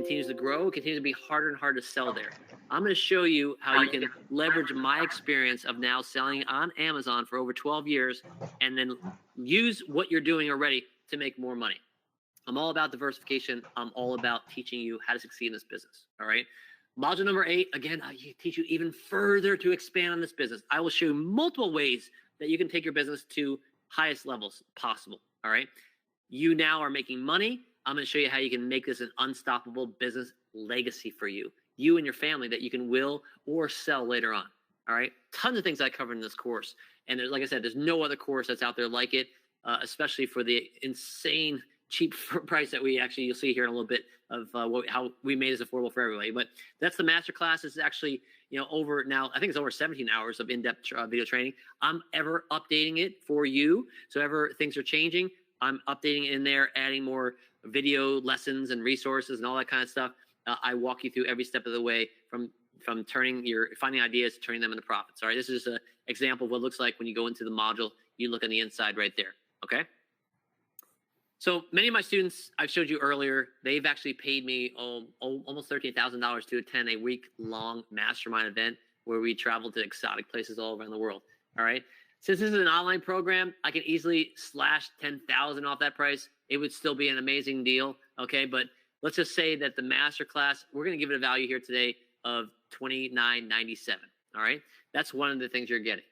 continues to grow, it continues to be harder and harder to sell there. I'm going to show you how you can leverage my experience of now selling on Amazon for over 12 years and then use what you're doing already to make more money. I'm all about diversification. I'm all about teaching you how to succeed in this business. All right. Module number 8, again, I teach you even further to expand on this business. I will show you multiple ways that you can take your business to highest levels possible. All right. You now are making money. I'm going to show you how you can make this an unstoppable business legacy for you and your family that you can will or sell later on. All right. Tons of things I cover in this course. And like I said, there's no other course that's out there like it, especially for the insane cheap price that you'll see here in a little bit of how we made this affordable for everybody. But that's the masterclass. It's actually, over now, I think it's over 17 hours of in-depth video training. I'm ever updating it for you. So ever things are changing, I'm updating it in there, adding more video lessons and resources and all that kind of stuff. I walk you through every step of the way from finding ideas to turning them into profits. All right. This is an example of what it looks like when you go into the module. You look on the inside right there. Okay. So many of my students I've showed you earlier, they've actually paid me almost $13,000 to attend a week-long mastermind event where we travel to exotic places all around the world. All right. Since this is an online program, I can easily slash $10,000 off that price. It would still be an amazing deal. Okay. But let's just say that the masterclass, we're going to give it a value here today of $29.97. All right. That's one of the things you're getting.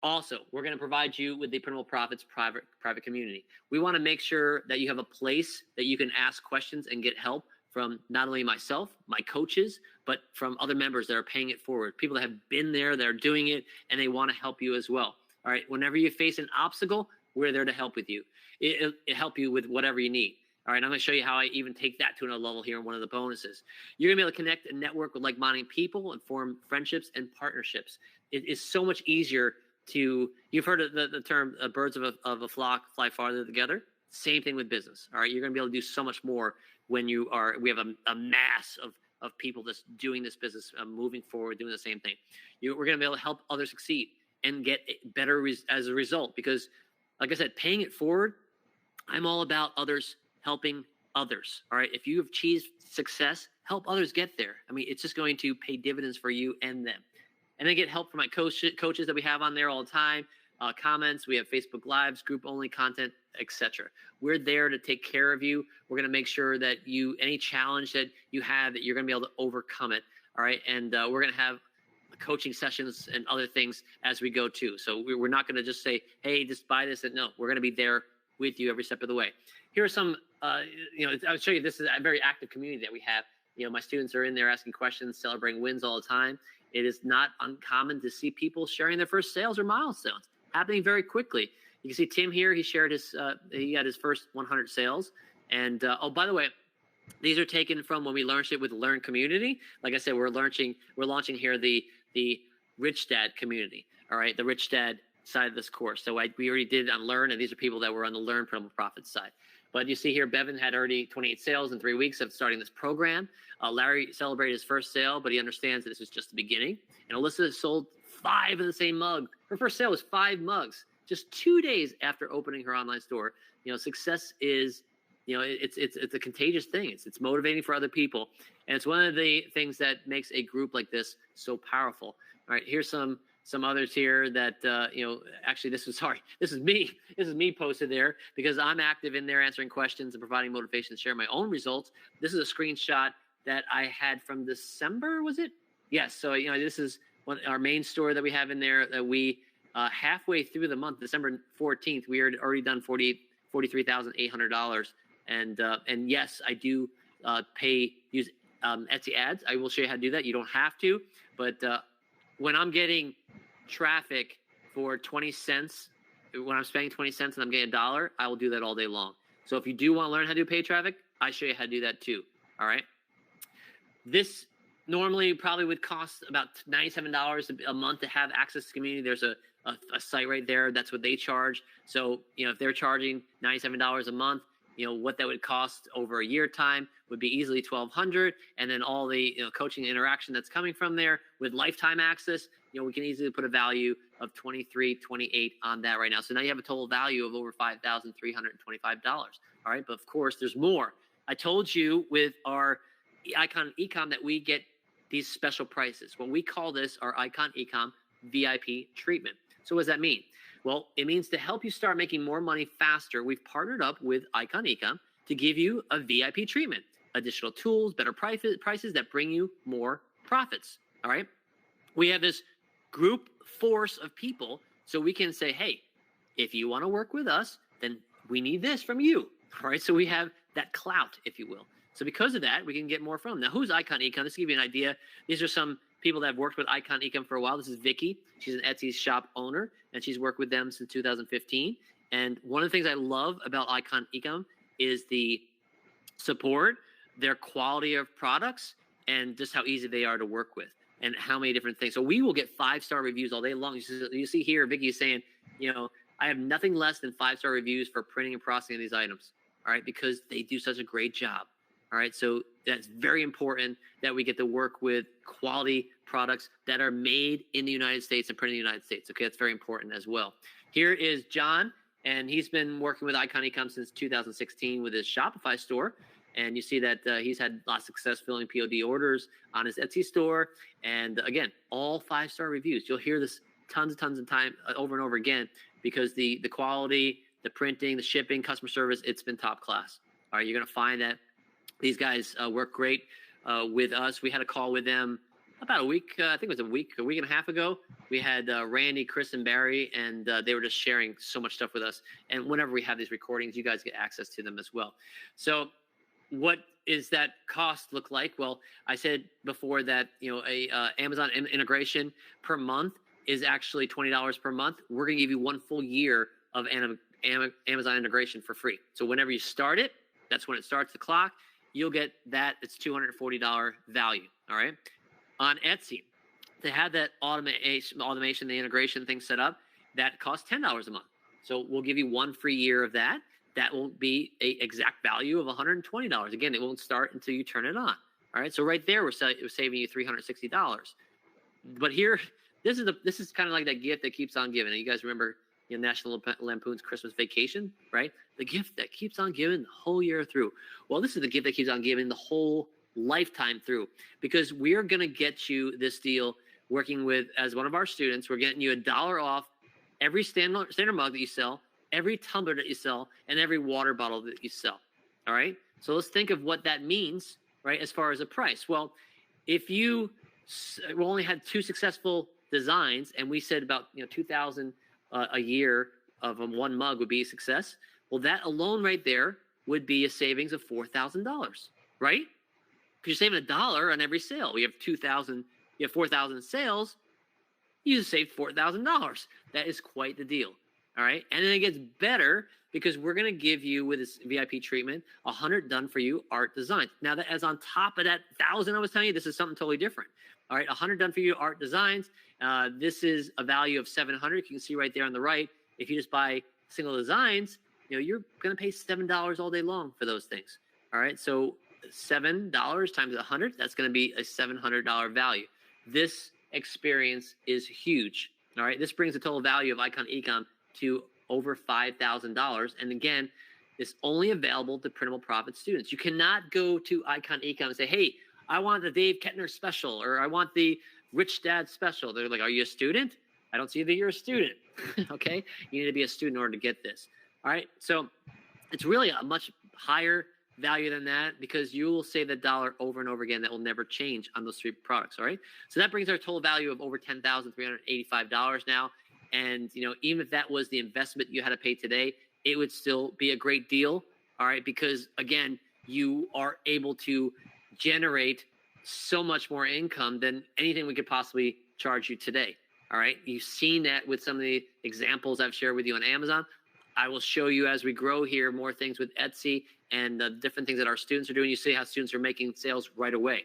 Also, we're going to provide you with the Printable Profits private community. We want to make sure that you have a place that you can ask questions and get help from not only myself, my coaches, but from other members that are paying it forward, people that have been there, that are doing it, and they want to help you as well. All right. Whenever you face an obstacle, we're there to help with you. It'll help you with whatever you need. All right, I'm going to show you how I even take that to another level here in one of the bonuses. You're going to be able to connect and network with like-minded people and form friendships and partnerships. It is so much easier you've heard of the term birds of a flock fly farther together. Same thing with business. All right, you're going to be able to do so much more when we have a mass of people that's doing this business, moving forward, doing the same thing. We're going to be able to help others succeed and get better as a result because, like I said, paying it forward, I'm all about others helping others. All right. If you have achieved success, help others get there. I mean, it's just going to pay dividends for you and them. And then get help from my coaches that we have on there all the time, comments. We have Facebook Lives, group only content, etc. We're there to take care of you. We're going to make sure that any challenge that you have, that you're going to be able to overcome it. All right. And we're going to have coaching sessions and other things as we go too. So we're not going to just say, hey, just buy this. And no, we're going to be there with you every step of the way. Here are some, I'll show you, this is a very active community that we have. My students are in there asking questions, celebrating wins all the time. It is not uncommon to see people sharing their first sales or milestones happening very quickly. You can see Tim here. He shared he had his first 100 sales. And by the way, these are taken from when we launched it with the Learn community. Like I said, we're launching here the Rich Dad community. All right, the Rich Dad side of this course. So we already did it on Learn, and these are people that were on the Learn Printable Profits side. But you see here, Bevan had already 28 sales in 3 weeks of starting this program. Larry celebrated his first sale, but he understands that this is just the beginning. And Alyssa sold 5 of the same mug. Her first sale was 5 mugs, just 2 days after opening her online store. Success is, it's a contagious thing. It's motivating for other people. And it's one of the things that makes a group like this so powerful. All right, here's some others here that, actually this is me posted there because I'm active in there answering questions and providing motivation to share my own results. This is a screenshot that I had from December, was it? Yes. So, this is our main store that we have in there that we, halfway through the month, December 14th, we had already done $43,800. And yes, I do use Etsy ads. I will show you how to do that. You don't have to, but when I'm getting traffic for 20 cents, when I'm spending 20 cents and I'm getting $1, I will do that all day long. So if you do want to learn how to do paid traffic, I show you how to do that too. All right. This normally probably would cost about $97 a month to have access to the community. There's a site right there. That's what they charge. So, if they're charging $97 a month, what that would cost over a year time would be easily $1,200. And then all the coaching interaction that's coming from there with lifetime access, we can easily put a value of $23, $28 on that right now. So now you have a total value of over $5,325. All right. But of course, there's more. I told you with our Icon Ecom that we get these special prices. Well, we call this our Icon Ecom VIP treatment. So what does that mean? Well, it means to help you start making more money faster, we've partnered up with Icon Ecom to give you a VIP treatment, additional tools, better prices that bring you more profits. All right. We have this group force of people, so we can say, hey, if you want to work with us, then we need this from you. All right. So we have that clout, if you will. So because of that, we can get more from them. Now, who's Icon Ecom? Just to give you an idea, these are some people that have worked with Icon Ecom for a while. This is Vicky. She's an Etsy shop owner, and she's worked with them since 2015. And one of the things I love about Icon Ecom is the support, their quality of products, and just how easy they are to work with, and how many different things. So we will get 5-star reviews all day long. You see here, Vicky is saying, I have nothing less than 5-star reviews for printing and processing of these items. All right, because they do such a great job. All right, so that's very important that we get to work with quality products that are made in the United States and printed in the United States. Okay, that's very important as well. Here is John, and he's been working with Icon Ecom since 2016 with his Shopify store. And you see that he's had lots of success filling POD orders on his Etsy store. And again, all 5-star reviews. You'll hear this tons of time over and over again, because the quality, the printing, the shipping, customer service, it's been top class. All right, you're going to find that these guys work great with us. We had a call with them about a week, I think it was a week and a half ago. We had Randy, Chris, and Barry, and they were just sharing so much stuff with us. And whenever we have these recordings, you guys get access to them as well. So what is that cost look like? Well, I said before that, Amazon integration per month is actually $20 per month. We're going to give you 1 full year of Amazon integration for free. So whenever you start it, that's when it starts the clock. You'll get that. It's $240 value. All right. On Etsy, to have that automation, the integration thing set up, that costs $10 a month. So we'll give you 1 free year of that. That won't be an exact value of $120. Again, it won't start until you turn it on. All right. So right there, we're saving you $360. But here, this is kind of like that gift that keeps on giving. And you guys remember National Lampoon's Christmas Vacation, right? The gift that keeps on giving the whole year through. Well, this is the gift that keeps on giving the whole lifetime through, because we are going to get you this deal working with, as one of our students, we're getting you $1 off every standard mug that you sell, every tumbler that you sell, and every water bottle that you sell. All right. So let's think of what that means, right? As far as a price. Well, if we only had 2 successful designs, and we said about $2,000 a year of 1 mug would be a success. Well, that alone right there would be a savings of $4,000, right? Because you're saving $1 on every sale. We have 2,000, you have 4,000 sales, you just saved $4,000. That is quite the deal. All right. And then it gets better, because we're going to give you, with this VIP treatment, 100 done for you art designs. Now, that as on top of that 1,000 I was telling you, this is something totally different. All right. 100 done for you art designs. This is a value of $700. You can see right there on the right. If you just buy single designs, you're going to pay $7 all day long for those things. All right. So $7 times 100, that's going to be a $700 value. This experience is huge. All right. This brings the total value of Icon Ecom to over $5,000. And again, it's only available to Printable Profit students. You cannot go to Icon Ecom and say, hey, I want the Dave Kettner special, or I want the Rich Dad special. They're like, are you a student? I don't see that you're a student. Okay. You need to be a student in order to get this. All right. So it's really a much higher value than that, because you will save that dollar over and over again. That will never change on those 3 products. All right. So that brings our total value of over $10,385 now. And, even if that was the investment you had to pay today, it would still be a great deal. All right. Because again, you are able to generate so much more income than anything we could possibly charge you today. All right. You've seen that with some of the examples I've shared with you on Amazon. I will show you as we grow here more things with Etsy and the different things that our students are doing. You see how students are making sales right away.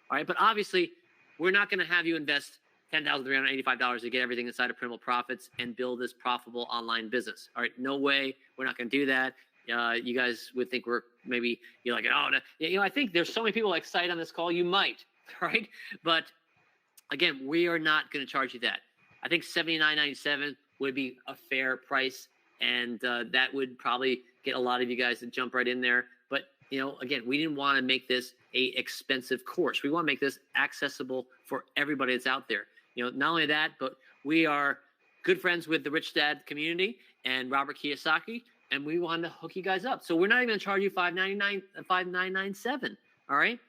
All right. But obviously, we're not going to have you invest $10,385 to get everything inside of Printable Profits and build this profitable online business. All right. No way. We're not going to do that. You guys would think we're maybe, you're like, oh, no. I think there's so many people excited on this call. You might. Right. But again, we are not going to charge you that. I think $79.97 would be a fair price. And that would probably get a lot of you guys to jump right in there. But, again, we didn't want to make this a expensive course. We want to make this accessible for everybody that's out there. Not only that, but we are good friends with the Rich Dad community and Robert Kiyosaki, and we want to hook you guys up. So we're not even going to charge you $5.997. All right,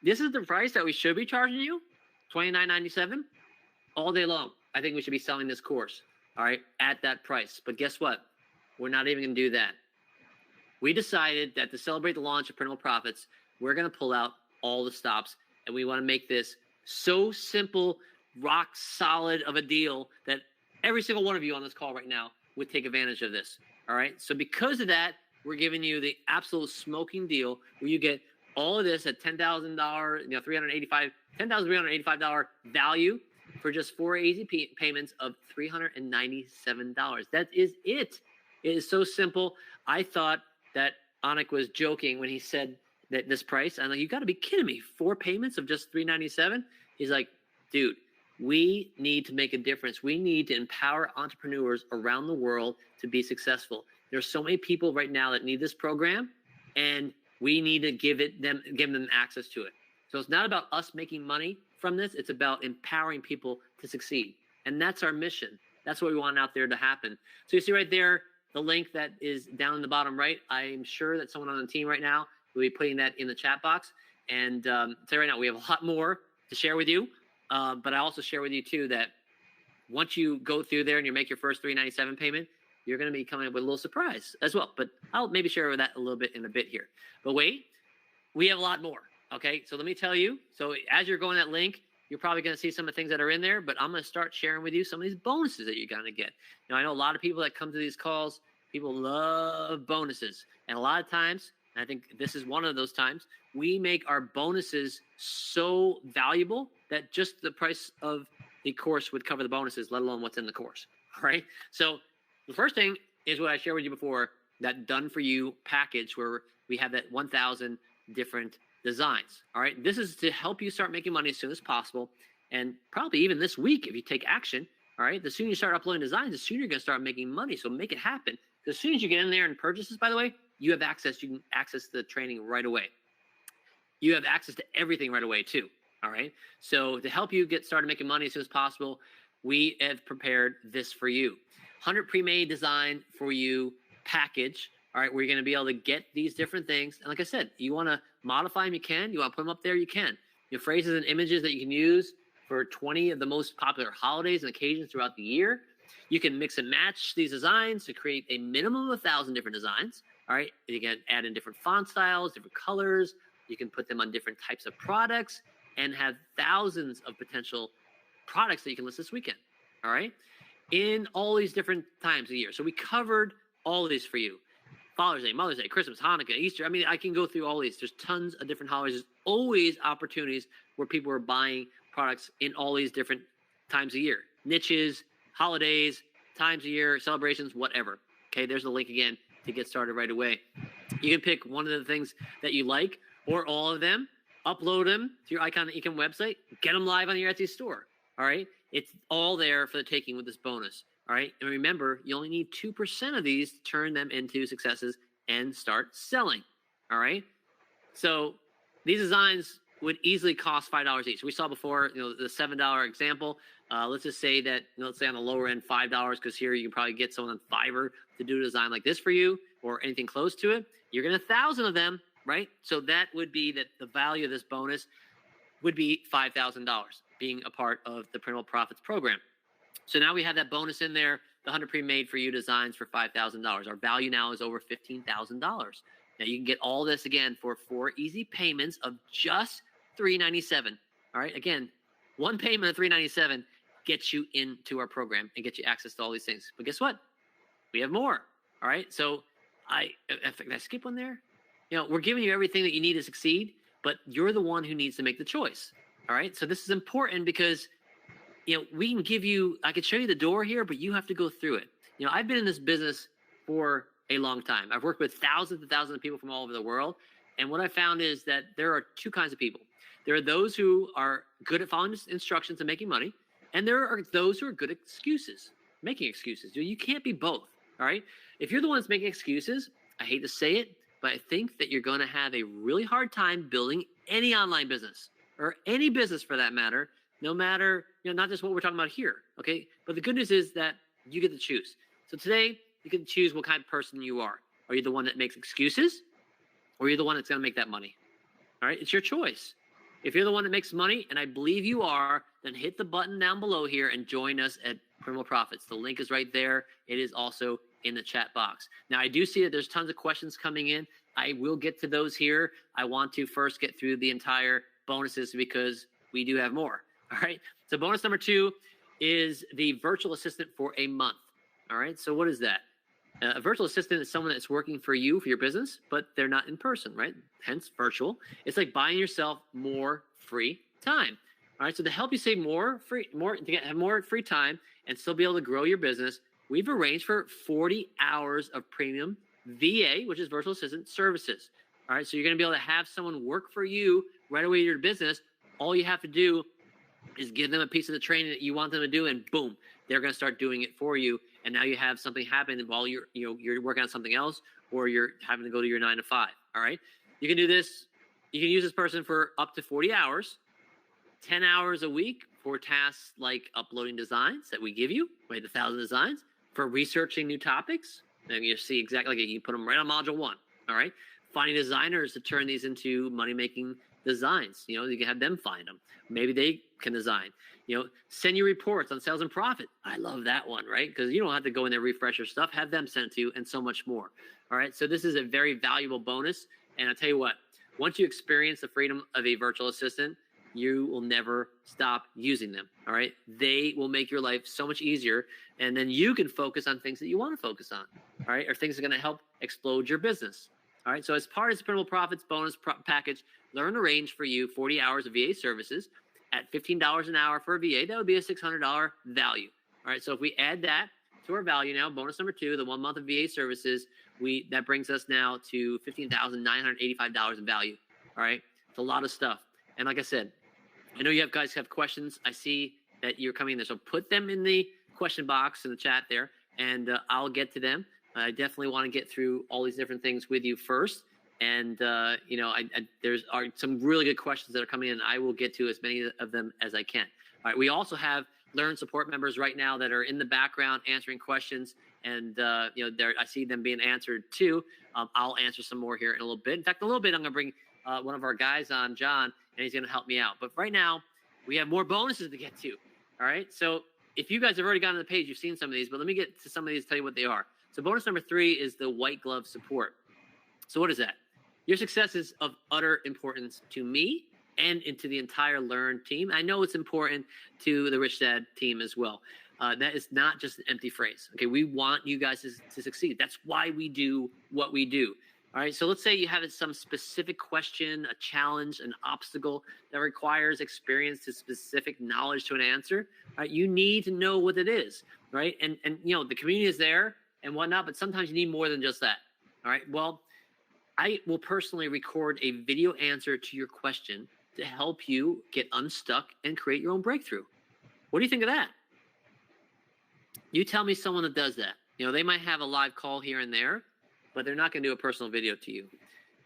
this is the price that we should be charging you, $29.97 all day long. I think we should be selling this course, all right, at that price. But guess what? We're not even going to do that. We decided that to celebrate the launch of Printable Profits, we're going to pull out all the stops, and we want to make this so simple, rock solid of a deal that every single one of you on this call right now would take advantage of this. All right. So because of that, we're giving you the absolute smoking deal where you get all of this at $10,000, $10,385 value for just 4 easy payments of $397. That is it. It is so simple. I thought that Anik was joking when he said that this price. I'm like, you got to be kidding me. 4 payments of just $397. He's like, dude, we need to make a difference. We need to empower entrepreneurs around the world to be successful. There's so many people right now that need this program, and we need to give them access to it. So it's not about us making money from this. It's about empowering people to succeed. And that's our mission. That's what we want out there to happen. So you see right there, the link that is down in the bottom right. I'm sure that someone on the team right now will be putting that in the chat box. And tell you right now, we have a lot more to share with you. But I also share with you too that once you go through there and you make your first $397 payment, you're going to be coming up with a little surprise as well. But I'll maybe share that a little bit in a bit here. But wait, we have a lot more. Okay, so let me tell you. So as you're going that link, you're probably going to see some of the things that are in there. But I'm going to start sharing with you some of these bonuses that you're going to get. I know a lot of people that come to these calls, people love bonuses. And a lot of times, and I think this is one of those times, we make our bonuses so valuable that just the price of the course would cover the bonuses, let alone what's in the course. All right. So the first thing is what I shared with you before, that done for you package where we have that 1,000 different designs. All right. This is to help you start making money as soon as possible. And probably even this week, if you take action, all right, the sooner you start uploading designs, the sooner you're going to start making money. So make it happen. As soon as you get in there and purchase this, by the way, you have access. You can access the training right away. You have access to everything right away too. All right. So to help you get started making money as soon as possible, we have prepared this for you. 100 pre-made design for you package. All right. Where you're going to be able to get these different things. And like I said, you want to modify them, you can. You want to put them up there, you can. Your phrases and images that you can use for 20 of the most popular holidays and occasions throughout the year. You can mix and match these designs to create a minimum of 1,000 different designs. All right. You can add in different font styles, different colors. You can put them on different types of products and have thousands of potential products that you can list this weekend. All right. In all these different times of the year. So we covered all of these for you. Father's Day, Mother's Day, Christmas, Hanukkah, Easter. I mean, I can go through all these. There's tons of different holidays. There's always opportunities where people are buying products in all these different times of year. Niches, holidays, times of year, celebrations, whatever. Okay, there's the link again to get started right away. You can pick one of the things that you like or all of them, upload them to your Icon Ecom website, get them live on your Etsy store. All right, it's all there for the taking with this bonus. All right, and remember, you only need 2% of these to turn them into successes and start selling. All right, so these designs would easily cost $5 each. We saw before, the $7 example. Let's just say that, let's say on the lower end, $5, because here you can probably get someone on Fiverr to do a design like this for you or anything close to it. You're getting 1,000 of them, right? So that would be that the value of this bonus would be $5,000 being a part of the Printable Profits program. So now we have that bonus in there, the 100 pre-made for you designs for $5,000. Our value now is over $15,000. Now you can get all this again for 4 easy payments of just $397. All right. Again, one payment of $397 gets you into our program and gets you access to all these things. But guess what? We have more. All right. So did I skip one there? We're giving you everything that you need to succeed, but you're the one who needs to make the choice. All right. So this is important because we can give you, I could show you the door here, but you have to go through it. I've been in this business for a long time. I've worked with thousands and thousands of people from all over the world. And what I found is that there are 2 kinds of people. There are those who are good at following instructions and making money. And there are those who are good at making excuses. You can't be both. All right. If you're the one that's making excuses, I hate to say it, but I think that you're going to have a really hard time building any online business or any business for that matter, no matter, not just what we're talking about here. Okay. But the good news is that you get to choose. So today you can choose what kind of person you are. Are you the one that makes excuses, or are you the one that's going to make that money? All right. It's your choice. If you're the one that makes money, and I believe you are, then hit the button down below here and join us at Criminal Profits. The link is right there. It is also in the chat box. Now, I do see that there's tons of questions coming in. I will get to those here. I want to first get through the entire bonuses because we do have more. All right. So bonus number 2 is the virtual assistant for a month. All right. So what is that? A virtual assistant is someone that's working for you, for your business, but they're not in person, right? Hence virtual. It's like buying yourself more free time. All right. So to help you save have more free time and still be able to grow your business, we've arranged for 40 hours of premium VA, which is virtual assistant services. All right. So you're going to be able to have someone work for you right away in your business. All you have to do is give them a piece of the training that you want them to do, and boom, they're going to start doing it for you. And now you have something happen while you're working on something else, or you're having to go to your 9 to 5. All right. You can do this. You can use this person for up to 40 hours, 10 hours a week for tasks like uploading designs that we give you, right? 1,000 designs, for researching new topics. And you see exactly, like you put them right on module 1. All right. Finding designers to turn these into money-making designs. You can have them find them. Maybe they can design. Send you reports on sales and profit. I love that one, right? Because you don't have to go in there, refresh your stuff, have them sent to you, and so much more. All right. So this is a very valuable bonus. And I'll tell you what, once you experience the freedom of a virtual assistant, you will never stop using them. All right. They will make your life so much easier. And then you can focus on things that you want to focus on. All right. Or things that are going to help explode your business. All right. So as part of the Criminal Profits bonus package, learn arrange for you 40 hours of VA services at $15 an hour for a VA. That would be a $600 value. All right. So if we add that to our value now, bonus number 2, the 1 month of VA services, that brings us now to $15,985 in value. All right. It's a lot of stuff. And like I said, I know you guys have questions. I see that you're coming in there. So put them in the question box in the chat there, and I'll get to them. I definitely want to get through all these different things with you first. And, there's some really good questions that are coming in. I will get to as many of them as I can. All right. We also have Learn support members right now that are in the background answering questions. And, I see them being answered too. I'll answer some more here in a little bit. In fact, a little bit, I'm going to bring one of our guys on, John, and he's going to help me out. But right now, we have more bonuses to get to. All right. So if you guys have already gotten to the page, you've seen some of these, but let me get to some of these, tell you what they are. So bonus number 3 is the white glove support. So what is that? Your success is of utter importance to me and into the entire Learn team. I know it's important to the Rich Dad team as well. That is not just an empty phrase. Okay, we want you guys to succeed. That's why we do what we do. All right, so let's say you have some specific question, a challenge, an obstacle that requires experience to specific knowledge to an answer. Right, you need to know what it is, right? And the community is there and whatnot, but sometimes you need more than just that. All right, well, I will personally record a video answer to your question to help you get unstuck and create your own breakthrough. What do you think of that? You tell me someone that does that. They might have a live call here and there, but they're not going to do a personal video to you.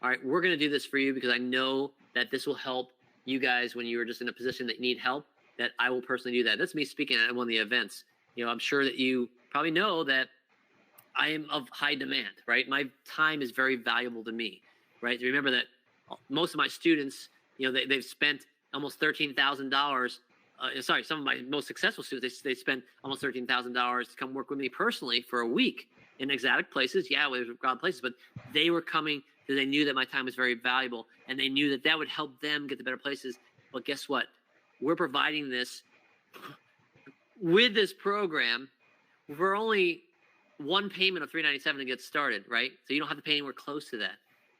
All right, we're going to do this for you because I know that this will help you guys when you are just in a position that you need help, that I will personally do that. That's me speaking at one of the events. I'm sure that you probably know that I am of high demand, right? My time is very valuable to me, right? Remember that most of my students, they've spent almost $13,000. Some of my most successful students, they spent almost $13,000 to come work with me personally for a week in exotic places. Yeah, we have broad places, but they were coming because they knew that my time was very valuable, and they knew that that would help them get to better places. But guess what? We're providing this with this program for only one payment of $397 to get started, right? So you don't have to pay anywhere close to that.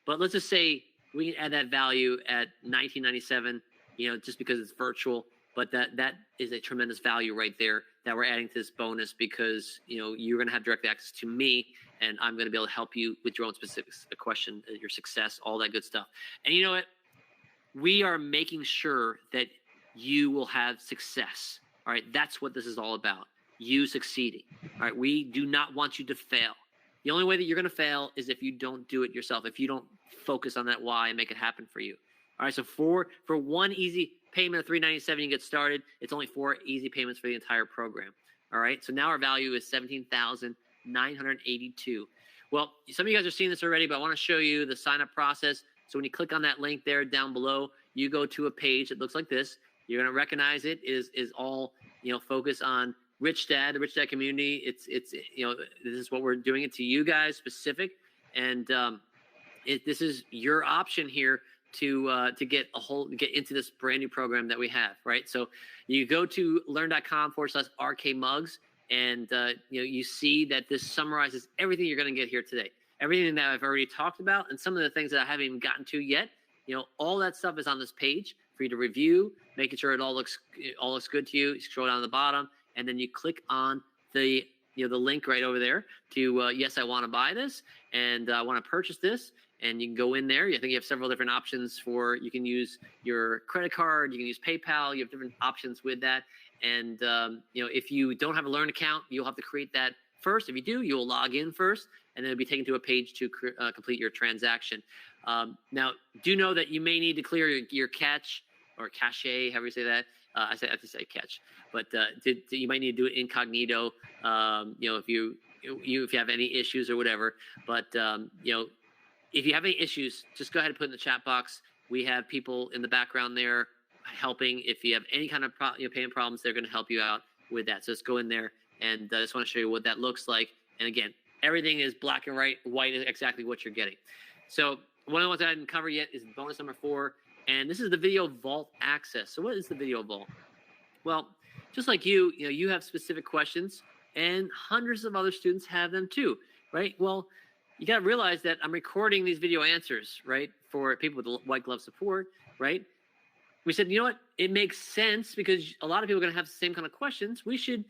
But let's just say we can add that value at $1997, just because it's virtual. But that is a tremendous value right there that we're adding to this bonus because, you're going to have direct access to me, and I'm going to be able to help you with your own specific question, your success, all that good stuff. And you know what? We are making sure that you will have success. All right. That's what this is all about. You succeeding. All right. We do not want you to fail. The only way that you're going to fail is if you don't do it yourself, if you don't focus on that why and make it happen for you. All right, so for one easy payment of $397, you get started. It's only 4 easy payments for the entire program. All right, so now our value is $17,982. Well, some of you guys are seeing this already, but I want to show you the sign-up process. So when you click on that link there down below, you go to a page that looks like this. You're going to recognize it is all, focus on Rich Dad, the Rich Dad community. It's this is what we're doing it to you guys specific, and this is your option here to get into this brand new program that we have, right? So you go to learn.com/RK Mugs, and you see that this summarizes everything you're going to get here today. Everything that I've already talked about, and some of the things that I haven't even gotten to yet. All that stuff is on this page for you to review, making sure it all looks good to you. You scroll down to the bottom, and then you click on the link right over there to yes, I want to buy this, and I want to purchase this. And you can go in there. I think you have several different options you can use your credit card, you can use PayPal. You have different options with that. And if you don't have a Learn account, you'll have to create that first. If you do, you'll log in first, and then it'll be taken to a page to complete your transaction. Now, do know that you may need to clear your cache or cache, however you say that. I have to say catch, but you might need to do it incognito. If you have any issues or whatever. But if you have any issues, just go ahead and put in the chat box. We have people in the background there helping. If you have any kind of payment problems, they're going to help you out with that. So let's go in there, and I just want to show you what that looks like. And again, everything is black and white is exactly what you're getting. So one of the ones I didn't cover yet is bonus number 4, and this is the Video Vault access. So what is the Video Vault? Well, just like you have specific questions, and hundreds of other students have them too, right? Well, you got to realize that I'm recording these video answers, right, for people with white glove support, right? We said, you know what? It makes sense because a lot of people are going to have the same kind of questions. We should,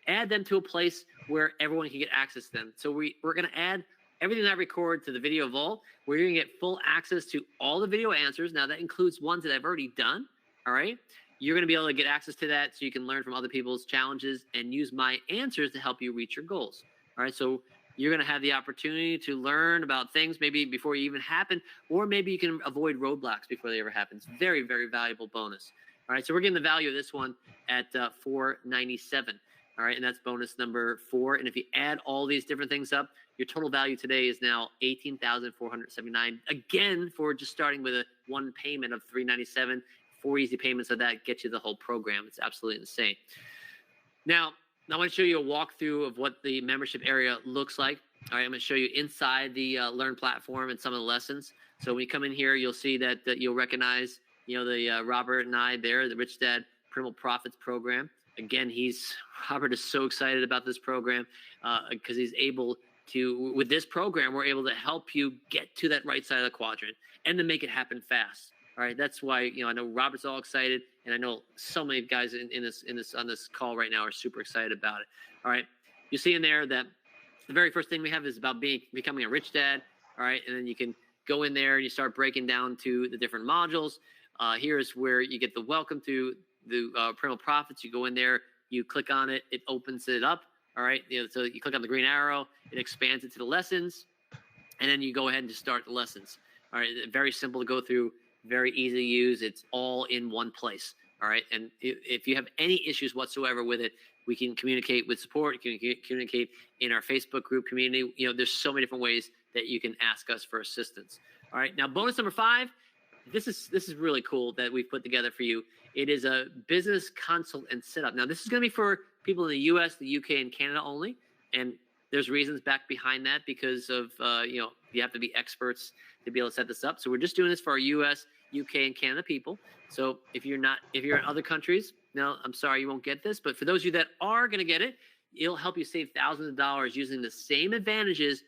add them to a place where everyone can get access to them. So we're going to add everything that I record to the Video Vault. We're going to get full access to all the video answers. Now, that includes ones that I've already done, all right? You're going to be able to get access to that so you can learn from other people's challenges and use my answers to help you reach your goals, all right? So you're going to have the opportunity to learn about things maybe before you even happen, or maybe you can avoid roadblocks before they ever happen. It's very, very valuable bonus. All right, so we're getting the value of this one at $497. All right, and that's bonus number 4. And if you add all these different things up, your total value today is now $18,479. Again, for just starting with a one payment of $397, 4 easy payments of that get you the whole program. It's absolutely insane. Now, I want to show you a walkthrough of what the membership area looks like. All right, I'm going to show you inside the Learn platform and some of the lessons. So when you come in here, you'll see that you'll recognize, the Robert and I there, the Rich Dad Primal Profits program. Again, Robert is so excited about this program because he's able to, with this program, we're able to help you get to that right side of the quadrant and to make it happen fast. All right, that's why I know Robert's all excited, and I know so many guys on this call right now are super excited about it. All right, you see in there that the very first thing we have is about becoming a rich dad. All right, and then you can go in there and you start breaking down to the different modules. Here's where you get the welcome to the Primal Profits. You go in there, you click on it, it opens it up. All right, so you click on the green arrow, it expands it to the lessons, and then you go ahead and just start the lessons. All right, very simple to go through. Very easy to use. It's all in one place. All right. And if you have any issues whatsoever with it, we can communicate with support. You can communicate in our Facebook group community. There's so many different ways that you can ask us for assistance. All right. Now, bonus number 5. This is really cool that we've put together for you. It is a business consult and setup. Now, this is going to be for people in the U.S., the U.K., and Canada only. And there's reasons back behind that because of, you have to be experts to be able to set this up. So we're just doing this for our U.S., UK, and Canada people. So if you're in other countries, no, I'm sorry, you won't get this. But for those of you that are going to get it, it'll help you save thousands of dollars using the same advantages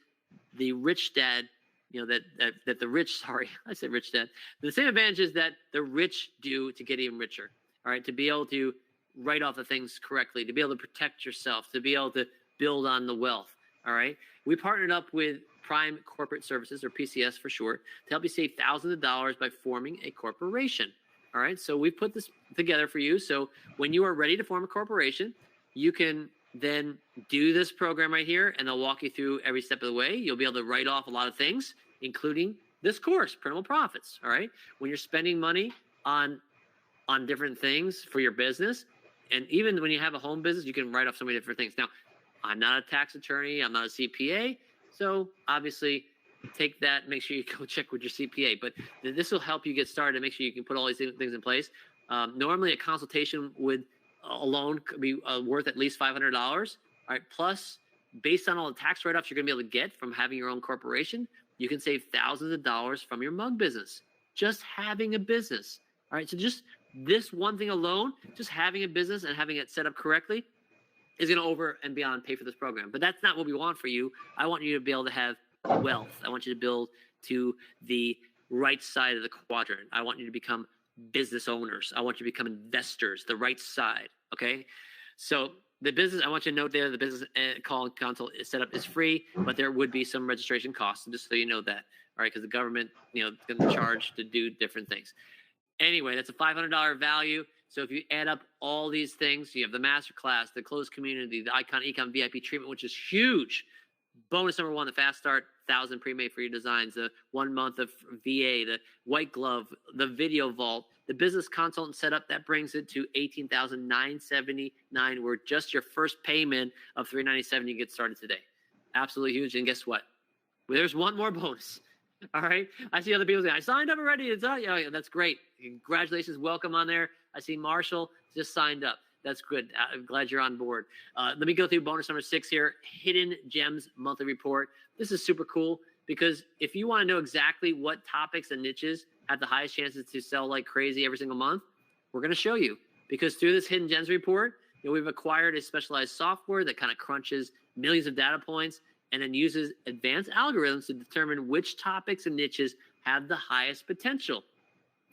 the rich dad, that the rich, sorry, I said rich dad, the same advantages that the rich do to get even richer. All right, to be able to write off the things correctly, to be able to protect yourself, to be able to build on the wealth. All right, we partnered up with Prime Corporate Services, or PCS for short, to help you save thousands of dollars by forming a corporation. All right, so we put this together for you. So when you are ready to form a corporation, you can then do this program right here, and they'll walk you through every step of the way. You'll be able to write off a lot of things, including this course, Printable Profits. All right. When you're spending money on different things for your business, and even when you have a home business, you can write off so many different things. Now, I'm not a tax attorney. I'm not a CPA. So obviously take that, make sure you go check with your CPA, but this will help you get started. Make sure you can put all these things in place. Normally a consultation with alone could be worth at least $500. All right. Plus, based on all the tax write-offs you're going to be able to get from having your own corporation, you can save thousands of dollars from your mug business, just having a business. All right. So just this one thing alone, just having a business and having it set up correctly, is going to over and beyond pay for this program. But that's not what we want for you. I want you to be able to have wealth. I want you to build to the right side of the quadrant. I want you to become business owners. I want you to become investors, the right side. Okay. So the business, I want you to note there, the business call and consult setup is free, but there would be some registration costs, just so you know that. All right. Because the government, is going to charge to do different things. Anyway, that's a $500 value. So if you add up all these things, you have the masterclass, the closed community, the Icon Econ VIP treatment, which is huge. Bonus number one, the fast start, 1,000 pre-made for your designs, the 1 month of VA, the white glove, the video vault, the business consultant setup, that brings it to $18,979, where just your first payment of $397, you get started today. Absolutely huge. And guess what? Well, there's one more bonus. All right. I see other people saying, I signed up already. Yeah, that's great. Congratulations. Welcome on there. I see Marshall just signed up. That's good. I'm glad you're on board. Let me go through bonus number 6 here. Hidden Gems monthly report. This is super cool because if you want to know exactly what topics and niches have the highest chances to sell like crazy every single month, we're going to show you, because through this Hidden Gems report, we've acquired a specialized software that kind of crunches millions of data points and then uses advanced algorithms to determine which topics and niches have the highest potential.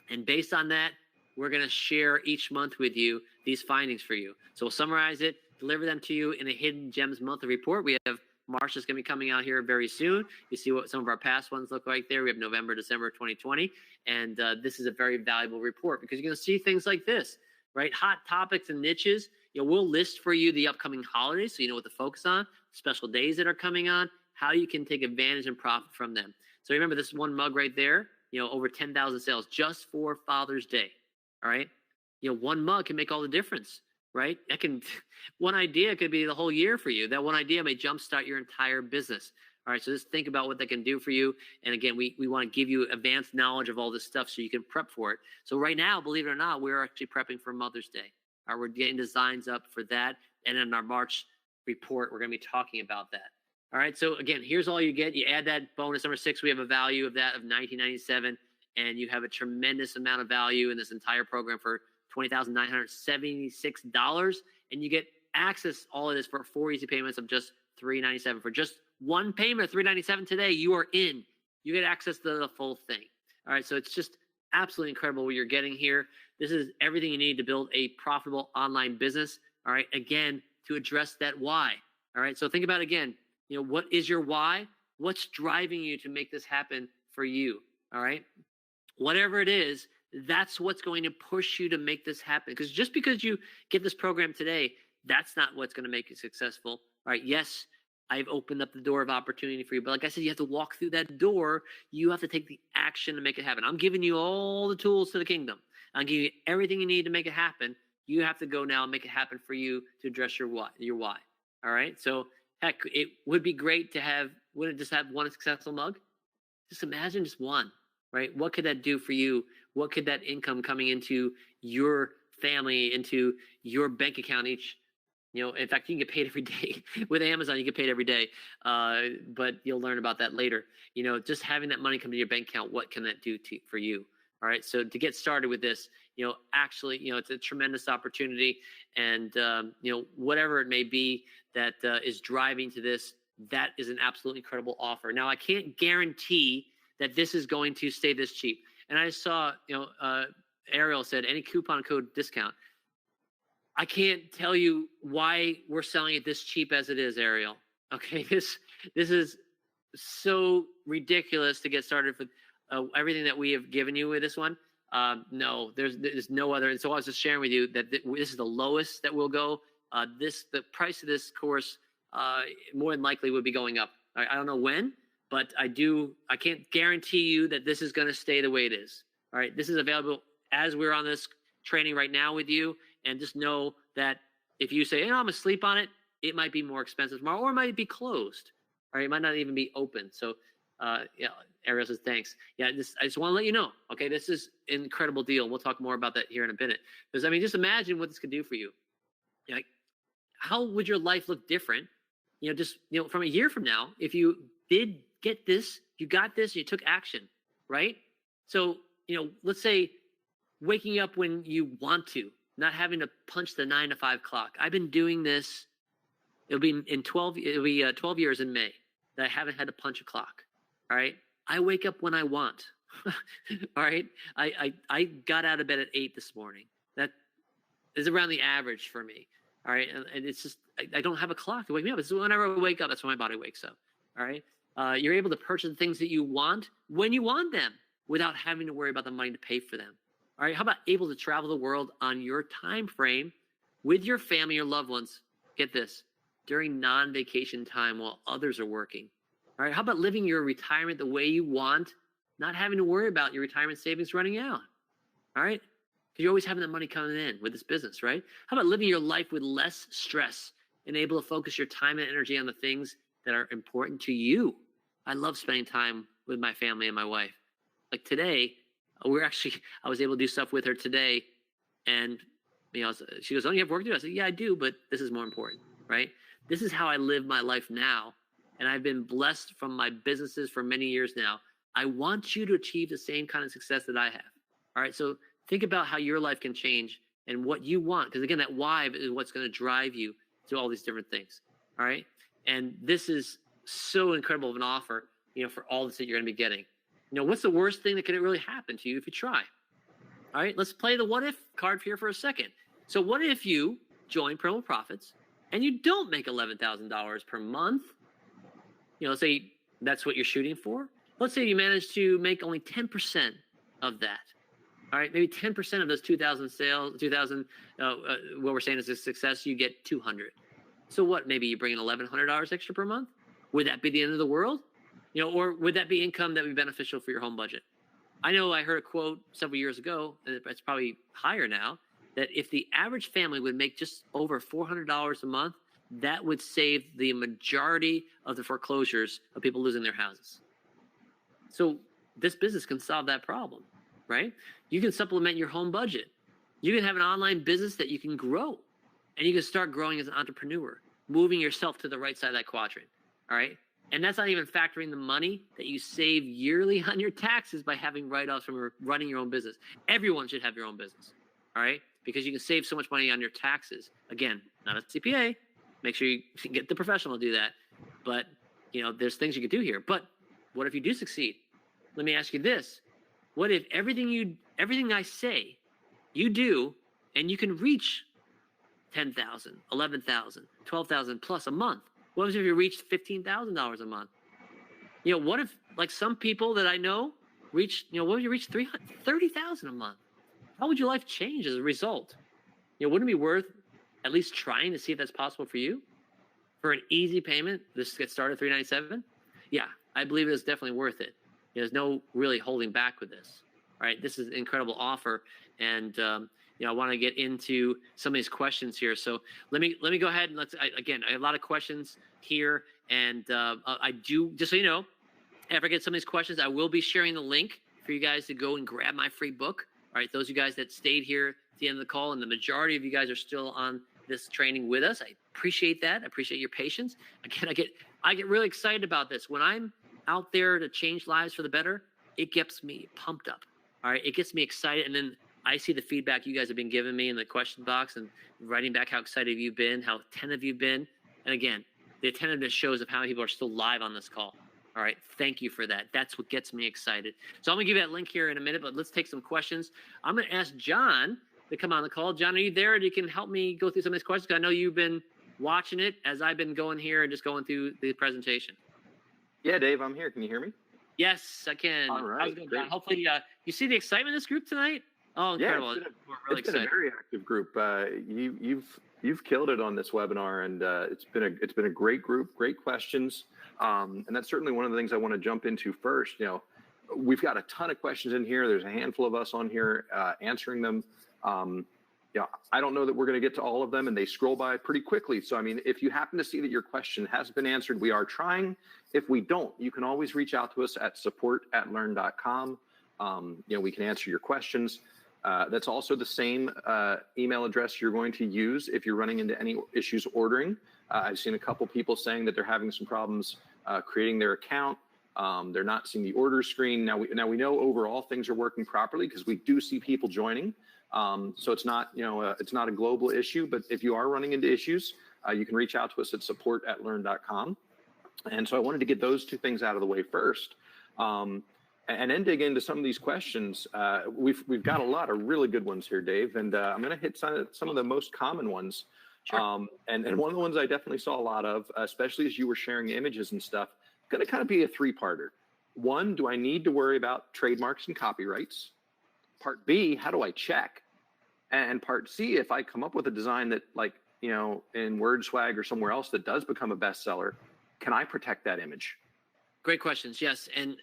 And based on that, we're going to share each month with you these findings for you. So we'll summarize it, deliver them to you in a Hidden Gems monthly report. We have Marsha's going to be coming out here very soon. You see what some of our past ones look like there. We have November, December 2020. And this is a very valuable report because you're going to see things like this, right? Hot topics and niches. We'll list for you the upcoming holidays so you know what to focus on, special days that are coming on, how you can take advantage and profit from them. So remember this one mug right there, over 10,000 sales just for Father's Day. All right. One mug can make all the difference, right? One idea could be the whole year for you. That one idea may jumpstart your entire business. All right. So just think about what that can do for you. And again, we want to give you advanced knowledge of all this stuff so you can prep for it. So right now, believe it or not, we're actually prepping for Mother's Day. All right, we're getting designs up for that. And in our March report, we're going to be talking about that. All right. So again, here's all you get. You add that bonus number 6. We have a value of that of $19.97, and you have a tremendous amount of value in this entire program for $20,976. And you get access all of this for 4 easy payments of just $397. For just one payment of $397 today, you are in. You get access to the full thing. All right. So it's just absolutely incredible what you're getting here. This is everything you need to build a profitable online business. All right. Again, to address that why. All right. So think about it again. What is your why? What's driving you to make this happen for you? All right. Whatever it is, that's what's going to push you to make this happen. Because just because you get this program today, that's not what's going to make you successful. All right. Yes, I've opened up the door of opportunity for you. But like I said, you have to walk through that door. You have to take the action to make it happen. I'm giving you all the tools to the kingdom. I'm giving you everything you need to make it happen. You have to go now and make it happen for you to address your why. All right. So heck, it would be great to wouldn't it just have one successful mug? Just imagine just one, right? What could that do for you? What could that income coming into your family, into your bank account each, in fact, you can get paid every day with Amazon. You get paid every day, but you'll learn about that later. Just having that money come to your bank account, what can that do for you? All right. So to get started with this, actually, it's a tremendous opportunity, and whatever it may be that is driving to this, that is an absolutely incredible offer. Now, I can't guarantee that this is going to stay this cheap. And I saw, Ariel said any coupon code discount. I can't tell you why we're selling it this cheap as it is, Ariel. Okay, this is so ridiculous to get started with everything that we have given you with this one. No, there's no other. And so I was just sharing with you that this is the lowest that we'll go the price of this course more than likely would be going up. I don't know when, but I can't guarantee you that this is going to stay the way it is. All right. This is available as we're on this training right now with you. And just know that if you say, I'm going to sleep on it, it might be more expensive tomorrow, or it might be closed. All right. It might not even be open. So, Ariel says, thanks. Yeah. I just want to let you know. Okay. This is an incredible deal. We'll talk more about that here in a minute. Because just imagine what this could do for you. Like, how would your life look different? From a year from now, if you did get this, you got this, you took action, right? So, let's say waking up when you want to, not having to punch the 9 to 5 clock. I've been doing this. It'll be 12 years in May that I haven't had to punch a clock. All right. I wake up when I want. All right. I got out of bed at 8 this morning. That is around the average for me. All right. And it's just, I don't have a clock to wake me up. It's whenever I wake up, that's when my body wakes up. All right. You're able to purchase the things that you want when you want them without having to worry about the money to pay for them. All right. How about able to travel the world on your time frame with your family, your loved ones? Get this, during non-vacation time while others are working. All right. How about living your retirement the way you want, not having to worry about your retirement savings running out? All right. Because you're always having the money coming in with this business, right? How about living your life with less stress and able to focus your time and energy on the things that are important to you? I love spending time with my family and my wife. Like today, I was able to do stuff with her today. And, she goes, oh, you have work to do? I said, yeah, I do, but this is more important, right? This is how I live my life now. And I've been blessed from my businesses for many years now. I want you to achieve the same kind of success that I have. All right. So think about how your life can change and what you want. Because again, that why is what's going to drive you to all these different things. All right. And this is so incredible of an offer, for all this that you're going to be getting. What's the worst thing that could really happen to you if you try? All right. Let's play the what if card here for a second. So what if you join Primal Profits and you don't make $11,000 per month? Let's say that's what you're shooting for. Let's say you manage to make only 10% of that. All right, maybe 10% of those 2,000 sales, 2,000, what we're saying is a success, you get 200. So what, maybe you bring in $1,100 extra per month? Would that be the end of the world? Or would that be income that would be beneficial for your home budget? I know I heard a quote several years ago, and it's probably higher now, that if the average family would make just over $400 a month, that would save the majority of the foreclosures of people losing their houses. So this business can solve that problem, right? You can supplement your home budget. You can have an online business that you can grow, and you can start growing as an entrepreneur, moving yourself to the right side of that quadrant, all right? And that's not even factoring the money that you save yearly on your taxes by having write-offs from running your own business. Everyone should have your own business, all right? Because you can save so much money on your taxes. Again, not a CPA. Make sure you get the professional to do that. But, there's things you could do here. But what if you do succeed? Let me ask you this. What if everything I say, you do, and you can reach 10,000, 11,000, 12,000 plus a month? What if you reached $15,000 a month? What if, like some people that I know reach, what if you reach 30,000 a month? How would your life change as a result? Wouldn't it be worth at least trying to see if that's possible for you? For an easy payment, this gets started at $397. Yeah, I believe it's definitely worth it. There's no really holding back with this. All right, this is an incredible offer, and I want to get into some of these questions here. So let me go ahead and I have a lot of questions here, and I do, just so you know, after I get some of these questions, I will be sharing the link for you guys to go and grab my free book. All right, those of you guys that stayed here at the end of the call, and the majority of you guys are still on this training with us. I appreciate that. I appreciate your patience. Again, I get really excited about this. When I'm out there to change lives for the better, it gets me pumped up. All right, it gets me excited, and then I see the feedback you guys have been giving me in the question box and writing back how excited you've been, how attentive you've been. And again, the attentiveness shows of how many people are still live on this call. All right, thank you for that. That's what gets me excited. So I'm gonna give you that link here in a minute, but let's take some questions. I'm gonna ask John to come on the call. John, are you there? You can help me go through some of these questions, because I know you've been watching it as I've been going here and just going through the presentation. Yeah, Dave, I'm here. Can you hear me? Yes, I can. All right. How's it going, John? Hopefully, you see the excitement in this group tonight? Oh, Yeah, incredible. We're really it's been a excited. very active group. You've killed it on this webinar, and it's been a great group, great questions, and that's certainly one of the things I want to jump into first. We've got a ton of questions in here. There's a handful of us on here answering them. I don't know that we're going to get to all of them, and they scroll by pretty quickly. So, I mean, if you happen to see that your question has been answered, we are trying. If we don't, you can always reach out to us at support@learn.com. We can answer your questions. That's also the same email address you're going to use if you're running into any issues ordering. I've seen a couple people saying that they're having some problems creating their account. They're not seeing the order screen. Now we know overall things are working properly because we do see people joining. So it's not a global issue, but if you are running into issues, you can reach out to us at support@learn.com. And so I wanted to get those two things out of the way first. And then dig into some of these questions. We've got a lot of really good ones here, Dave, and I'm going to hit some of the most common ones. Sure. And one of the ones I definitely saw a lot of, especially as you were sharing images and stuff, going to kind of be a three-parter. One, do I need to worry about trademarks and copyrights? Part B, how do I check? And part C, if I come up with a design that, like, in WordSwag or somewhere else that does become a bestseller, can I protect that image? Great questions. Yes. And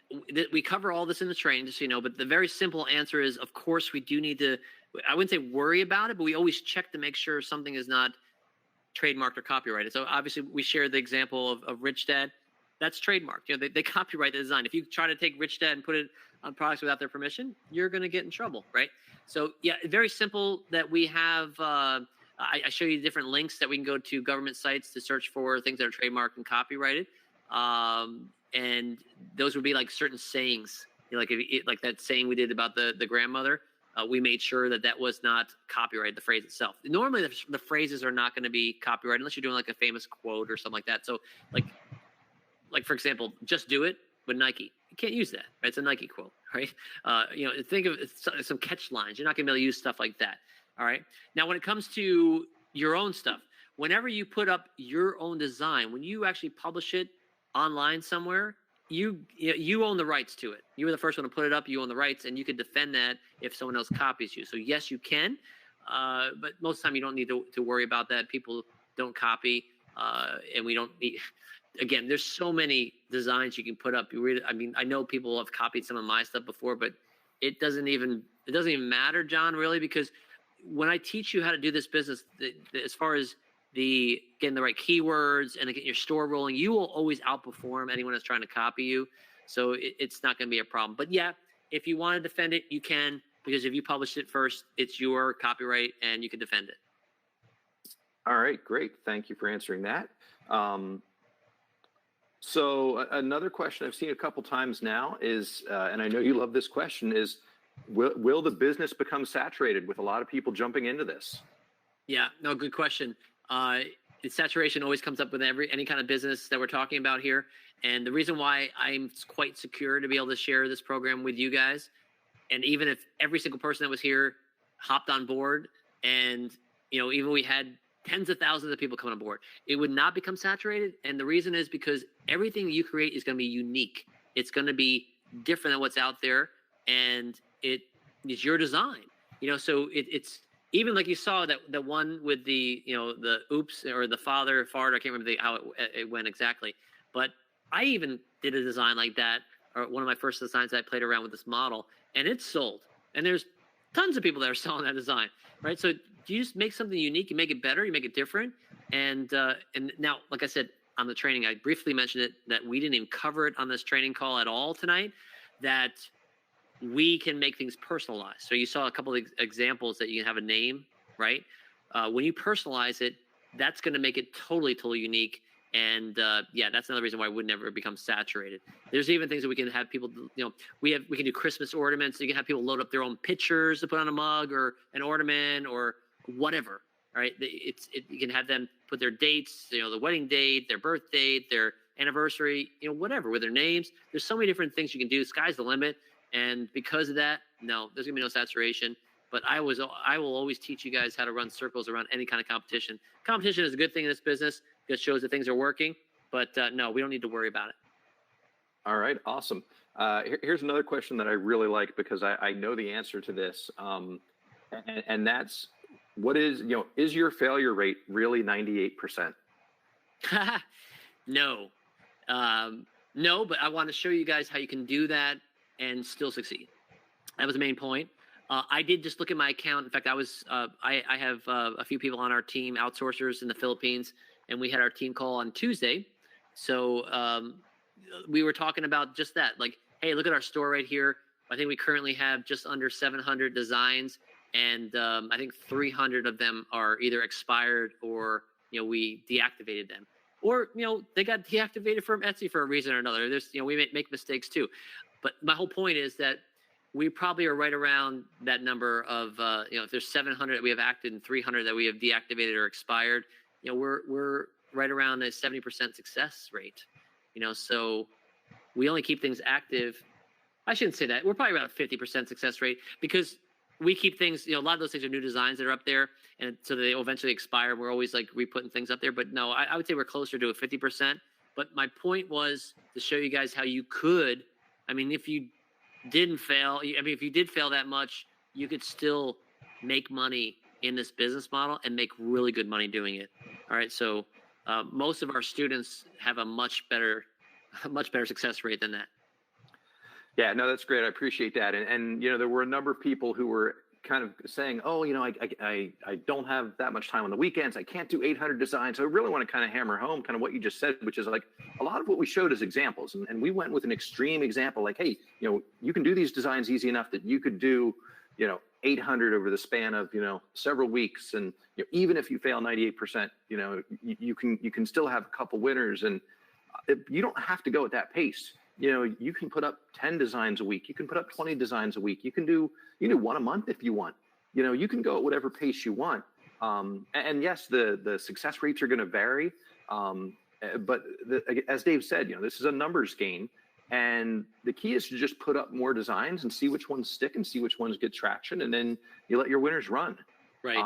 we cover all this in the training, just so you know, but the very simple answer is, of course, we do need to, I wouldn't say worry about it, but we always check to make sure something is not trademarked or copyrighted. So obviously we shared the example of Rich Dad. That's trademarked. They copyright the design. If you try to take Rich Dad and put it on products without their permission, you're going to get in trouble, right? So yeah, very simple that we have, I show you different links that we can go to government sites to search for things that are trademarked and copyrighted. And those would be like certain sayings, like that saying we did about the grandmother. We made sure that was not copyrighted, the phrase itself. Normally, the phrases are not going to be copyrighted unless you're doing like a famous quote or something like that. So, like for example, just do it with Nike. You can't use that. Right? It's a Nike quote, right? Think of some catch lines. You're not going to be able to use stuff like that. All right. Now, when it comes to your own stuff, whenever you put up your own design, when you actually publish it online somewhere, you own the rights to it. You were the first one to put it up. You own the rights, and you can defend that if someone else copies you. So yes, you can, but most of the time you don't need to worry about that. People don't copy, and we don't need. Again, there's so many designs you can put up. I know people have copied some of my stuff before, but it doesn't even matter, John, really, because when I teach you how to do this business, as far as getting the right keywords and getting your store rolling, you will always outperform anyone that's trying to copy you. So it's not going to be a problem. But yeah, if you want to defend it, you can, because if you publish it first, it's your copyright and you can defend it. All right, great. Thank you for answering that. So another question I've seen a couple times now is, and I know you love this question, is will the business become saturated with a lot of people jumping into this? Yeah, no, good question. Saturation always comes up with any kind of business that we're talking about here. And the reason why I'm quite secure to be able to share this program with you guys, and even if every single person that was here hopped on board, and even we had tens of thousands of people coming on board, it would not become saturated. And the reason is because everything that you create is going to be unique. It's going to be different than what's out there, and it is your design. So it's even like you saw that one with the the oops or the father fart. I can't remember how it went exactly, but I even did a design like that, or one of my first designs. I played around with this model, and it's sold. And there's tons of people that are selling that design, right? So you just make something unique, you make it better, you make it different. And now, like I said on the training, I briefly mentioned it, that we didn't even cover it on this training call at all tonight, that we can make things personalized. So you saw a couple of examples that you can have a name, right? When you personalize it, that's going to make it totally unique. And yeah, that's another reason why it would never become saturated. There's even things that we can have people, we can do Christmas ornaments. So you can have people load up their own pictures to put on a mug or an ornament or whatever, right? You can have them put their dates, the wedding date, their birth date, their anniversary, whatever, with their names. There's so many different things you can do. Sky's the limit. And because of that, no, there's gonna be no saturation. But I will always teach you guys how to run circles around any kind of competition. Competition is a good thing in this business because it shows that things are working. But no, we don't need to worry about it. All right, awesome. Here's another question that I really like because I know the answer to this. And that's what is your failure rate really 98%? No, no, but I want to show you guys how you can do that and still succeed. That was the main point. I did just look at my account. In fact, I have a few people on our team, outsourcers in the Philippines, and we had our team call on Tuesday. So we were talking about just that. Like, hey, look at our store right here. I think we currently have just under 700 designs, and I think 300 of them are either expired or we deactivated them, or they got deactivated from Etsy for a reason or another. There's we make mistakes too, but my whole point is that we probably are right around that number of if there's 700 that we have active and 300 that we have deactivated or expired, we're right around a 70% success rate. So we only keep things active. I shouldn't say that. We're probably around a 50% success rate because we keep things, a lot of those things are new designs that are up there, and so they eventually expire. We're always like re-putting things up there, but no, I would say we're closer to a 50%. But my point was to show you guys how you could, if you didn't fail, if you did fail that much, you could still make money in this business model and make really good money doing it. All right. So most of our students have a much better success rate than that. Yeah, no, that's great. I appreciate that. And there were a number of people who were kind of saying, oh, I don't have that much time on the weekends. I can't do 800 designs. So I really want to kind of hammer home kind of what you just said, which is like a lot of what we showed as examples. And we went with an extreme example, like, hey, you can do these designs easy enough that you could do, 800 over the span of, several weeks. And even if you fail 98%, you can still have a couple winners. And you don't have to go at that pace. You can put up 10 designs a week. You can put up 20 designs a week. You can do one a month if you want. You can go at whatever pace you want. And yes, the success rates are going to vary. But as Dave said, this is a numbers game. And the key is to just put up more designs and see which ones stick and see which ones get traction. And then you let your winners run. Right.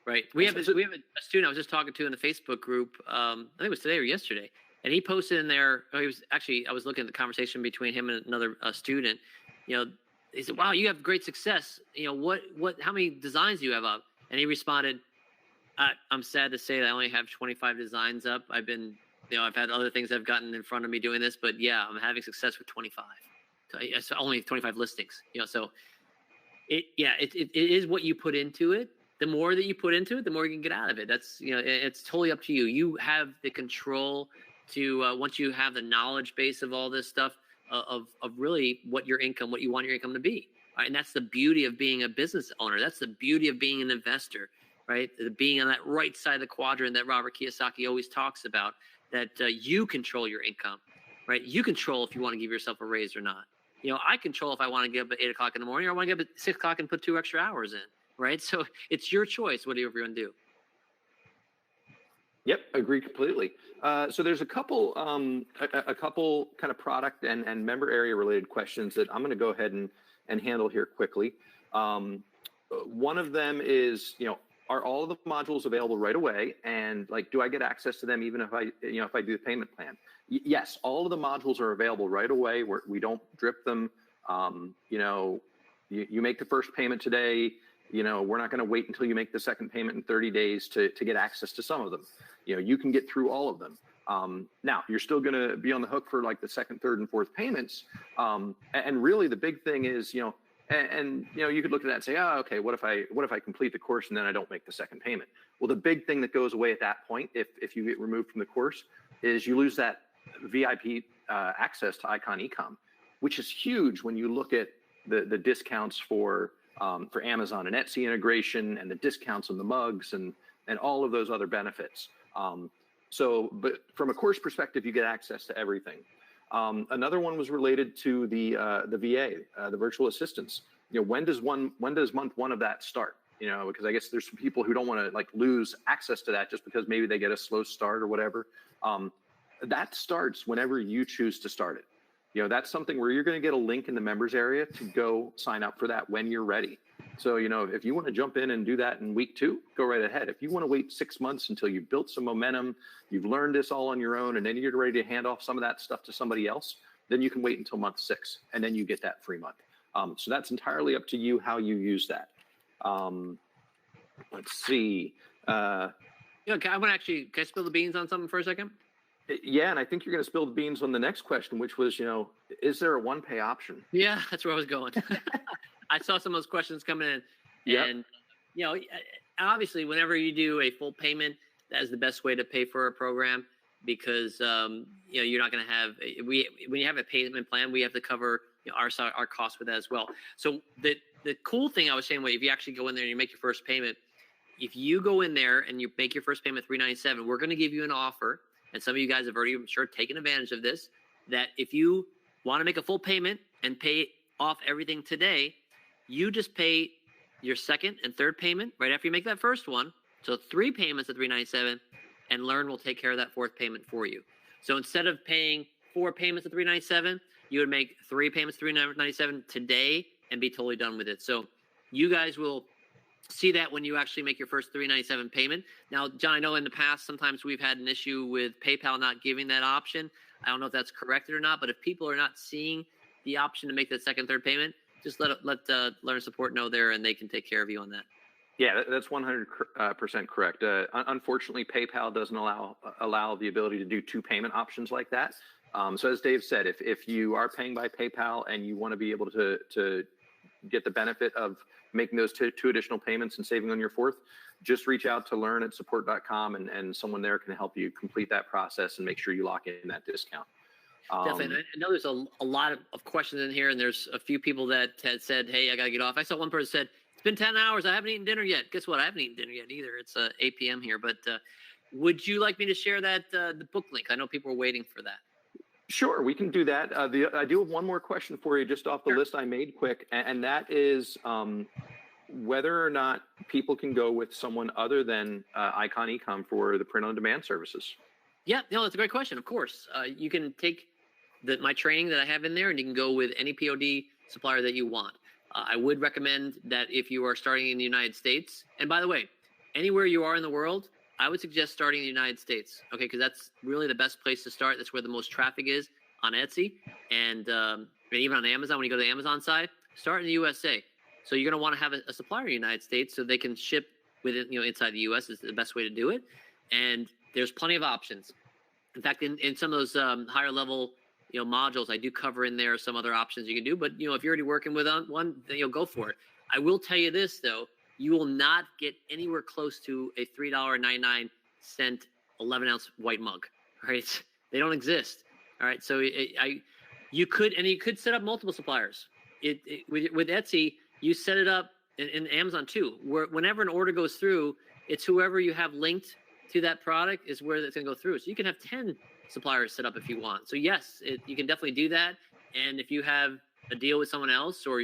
Right. We have a student I was just talking to in the Facebook group. I think it was today or yesterday. And he posted in there, I was looking at the conversation between him and another student. He said, wow, you have great success. How many designs do you have up? And he responded, I'm sad to say that I only have 25 designs up. I've had other things that have gotten in front of me doing this, but yeah, I'm having success with 25. So it's only 25 listings, so it is what you put into it. The more that you put into it, the more you can get out of it. That's, it's totally up to you. You have the control to once you have the knowledge base of all this stuff of really what you want your income to be. Right? And that's the beauty of being a business owner. That's the beauty of being an investor, right? Being on that right side of the quadrant that Robert Kiyosaki always talks about, that you control your income, right? You control if you want to give yourself a raise or not. I control if I want to get up at 8 o'clock in the morning or I want to get up at 6 o'clock and put 2 extra hours in, right? So it's your choice, whatever you're going to do. Yep, agree completely. So there's a couple kind of product and member area related questions that I'm going to go ahead and handle here quickly. One of them is, are all of the modules available right away? And do I get access to them even if I do the payment plan? Yes, all of the modules are available right away. We don't drip them. You make the first payment today. We're not going to wait until you make the second payment in 30 days to get access to some of them. You can get through all of them. Now you're still going to be on the hook for the second, third, and fourth payments. And really the big thing is, you could look at that and say, oh, okay, what if I complete the course and then I don't make the second payment? Well, the big thing that goes away at that point, if you get removed from the course, is you lose that VIP access to Icon Ecom, which is huge when you look at the discounts for Amazon and Etsy integration and the discounts on the mugs and all of those other benefits. But from a course perspective, you get access to everything. Another one was related to the VA, the virtual assistants. When does month one of that start? Because I guess there's some people who don't want to lose access to that just because maybe they get a slow start or whatever. That starts whenever you choose to start it. That's something where you're going to get a link in the members area to go sign up for that when you're ready. So, if you want to jump in and do that in week 2, go right ahead. If you want to wait 6 months until you've built some momentum, you've learned this all on your own, and then you're ready to hand off some of that stuff to somebody else, then you can wait until month 6, and then you get that free month. So that's entirely up to you how you use that. Let's see. I want to actually, can I spill the beans on something for a second? Yeah, and I think you're going to spill the beans on the next question, which was, is there a one-pay option? Yeah, that's where I was going. I saw some of those questions coming in. Yep. And, obviously, whenever you do a full payment, that is the best way to pay for a program because, you're not going to have, when you have a payment plan, we have to cover our costs with that as well. So the cool thing I was saying, if you actually go in there and you make your first payment, if you go in there and you make your first payment $397, we're going to give you an offer. And some of you guys have already, I'm sure, taken advantage of this, that if you want to make a full payment and pay off everything today, you just pay your second and third payment right after you make that first one. So 3 payments at $397, and Learn will take care of that 4th payment for you. So instead of paying 4 payments at $397, you would make 3 payments at $397 today and be totally done with it. So you guys will see that when you actually make your first $397 payment. Now, John, I know in the past, sometimes we've had an issue with PayPal not giving that option. I don't know if that's corrected or not, but if people are not seeing the option to make that second, third payment, just let Learn Support know there, and they can take care of you on that. Yeah, that's 100% correct. Unfortunately, PayPal doesn't allow the ability to do 2 payment options like that. So as Dave said, if you are paying by PayPal and you want to be able to get the benefit of making those two additional payments and saving on your 4th, just reach out to learn@support.com and someone there can help you complete that process and make sure you lock in that discount. Definitely. I know there's a lot of questions in here, and there's a few people that had said, hey, I got to get off. I saw one person said, it's been 10 hours. I haven't eaten dinner yet. Guess what? I haven't eaten dinner yet either. It's 8 p.m. here. But would you like me to share that the book link? I know people are waiting for that. Sure, we can do that. I do have one more question for you just off the list I made quick, and that is whether or not people can go with someone other than Icon Ecom for the print-on-demand services. Yeah, no, that's a great question. Of course, you can take my training that I have in there, and you can go with any POD supplier that you want. I would recommend that if you are starting in the United States, and by the way, anywhere you are in the world, I would suggest starting in the United States, okay, because that's really the best place to start. That's where the most traffic is on Etsy and even on Amazon. When you go to the Amazon side, start in the USA. So you're going to want to have a supplier in the United States so they can ship with it, inside the US is the best way to do it. And there's plenty of options. In fact, in some of those higher level modules, I do cover in there some other options you can do. But if you're already working with one, then go for it. I will tell you this though. You will not get anywhere close to a $3.99 11-ounce white mug. All right, they don't exist. All right, so you could set up multiple suppliers. With Etsy, you set it up in Amazon too. Whenever an order goes through, it's whoever you have linked to that product is where it's going to go through. So you can have 10 suppliers set up if you want. So yes, you can definitely do that. And if you have a deal with someone else, or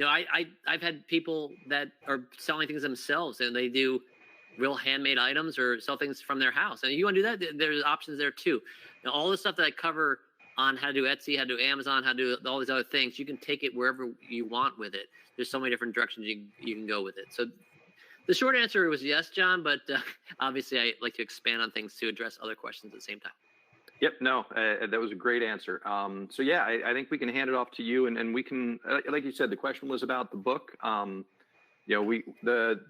I've had people that are selling things themselves and they do real handmade items or sell things from their house. And you want to do that, there's options there too. Now, all the stuff that I cover on how to do Etsy, how to do Amazon, how to do all these other things, you can take it wherever you want with it. There's so many different directions you can go with it. So the short answer was yes, John, but obviously I like to expand on things to address other questions at the same time. Yep, no, that was a great answer. So yeah, I think we can hand it off to you, and we can, like you said, the question was about the book. The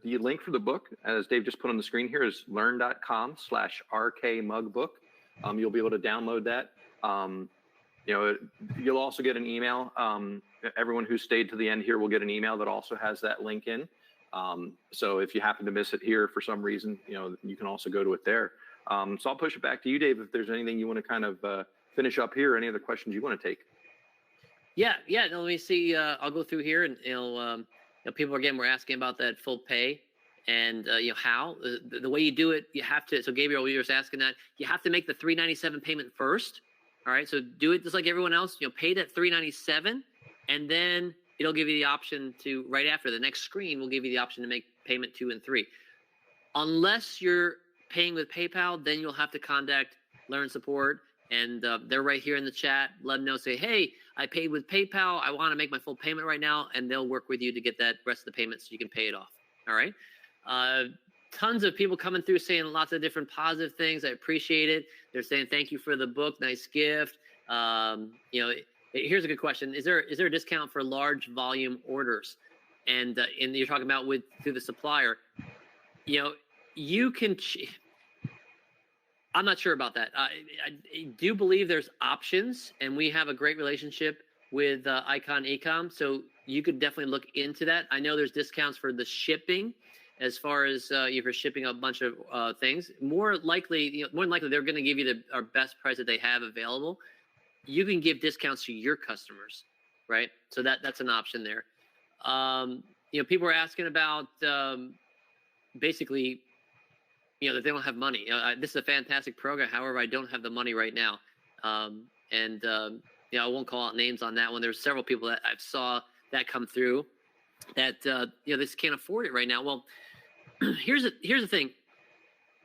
link for the book, as Dave just put on the screen here, is learn.com/rkmugbook. You'll be able to download that. You'll also get an email. Everyone who stayed to the end here will get an email that also has that link in. So if you happen to miss it here for some reason, you can also go to it there. So I'll push it back to you, Dave, if there's anything you want to kind of finish up here, or any other questions you want to take. Yeah. No, let me see. I'll go through here, and people again were asking about that full pay, and how the way you do it, you have to. So Gabriel, you were asking that you have to make the $397 payment first. All right, so do it just like everyone else. Pay that $397, and then it'll give you the option to right after the next screen will give you the option to make payment 2 and 3. Unless you're paying with PayPal, then you'll have to contact Learn Support, and they're right here in the chat. Let them know, say, hey, I paid with PayPal. I want to make my full payment right now, and they'll work with you to get that rest of the payment so you can pay it off. All right. Tons of people coming through saying lots of different positive things. I appreciate it. They're saying thank you for the book. Nice gift. Here's a good question. Is there a discount for large volume orders? And you're talking about through the supplier, you can, I'm not sure about that. I do believe there's options, and we have a great relationship with Icon Ecom, so you could definitely look into that. I know there's discounts for the shipping, as far as if you're shipping a bunch of things. More than likely, they're going to give you our best price that they have available. You can give discounts to your customers, right? So that's an option there. People are asking about basically, that they don't have money. This is a fantastic program. However, I don't have the money right now. I won't call out names on that one. There's several people that I saw that come through that, this can't afford it right now. Well, here's the thing.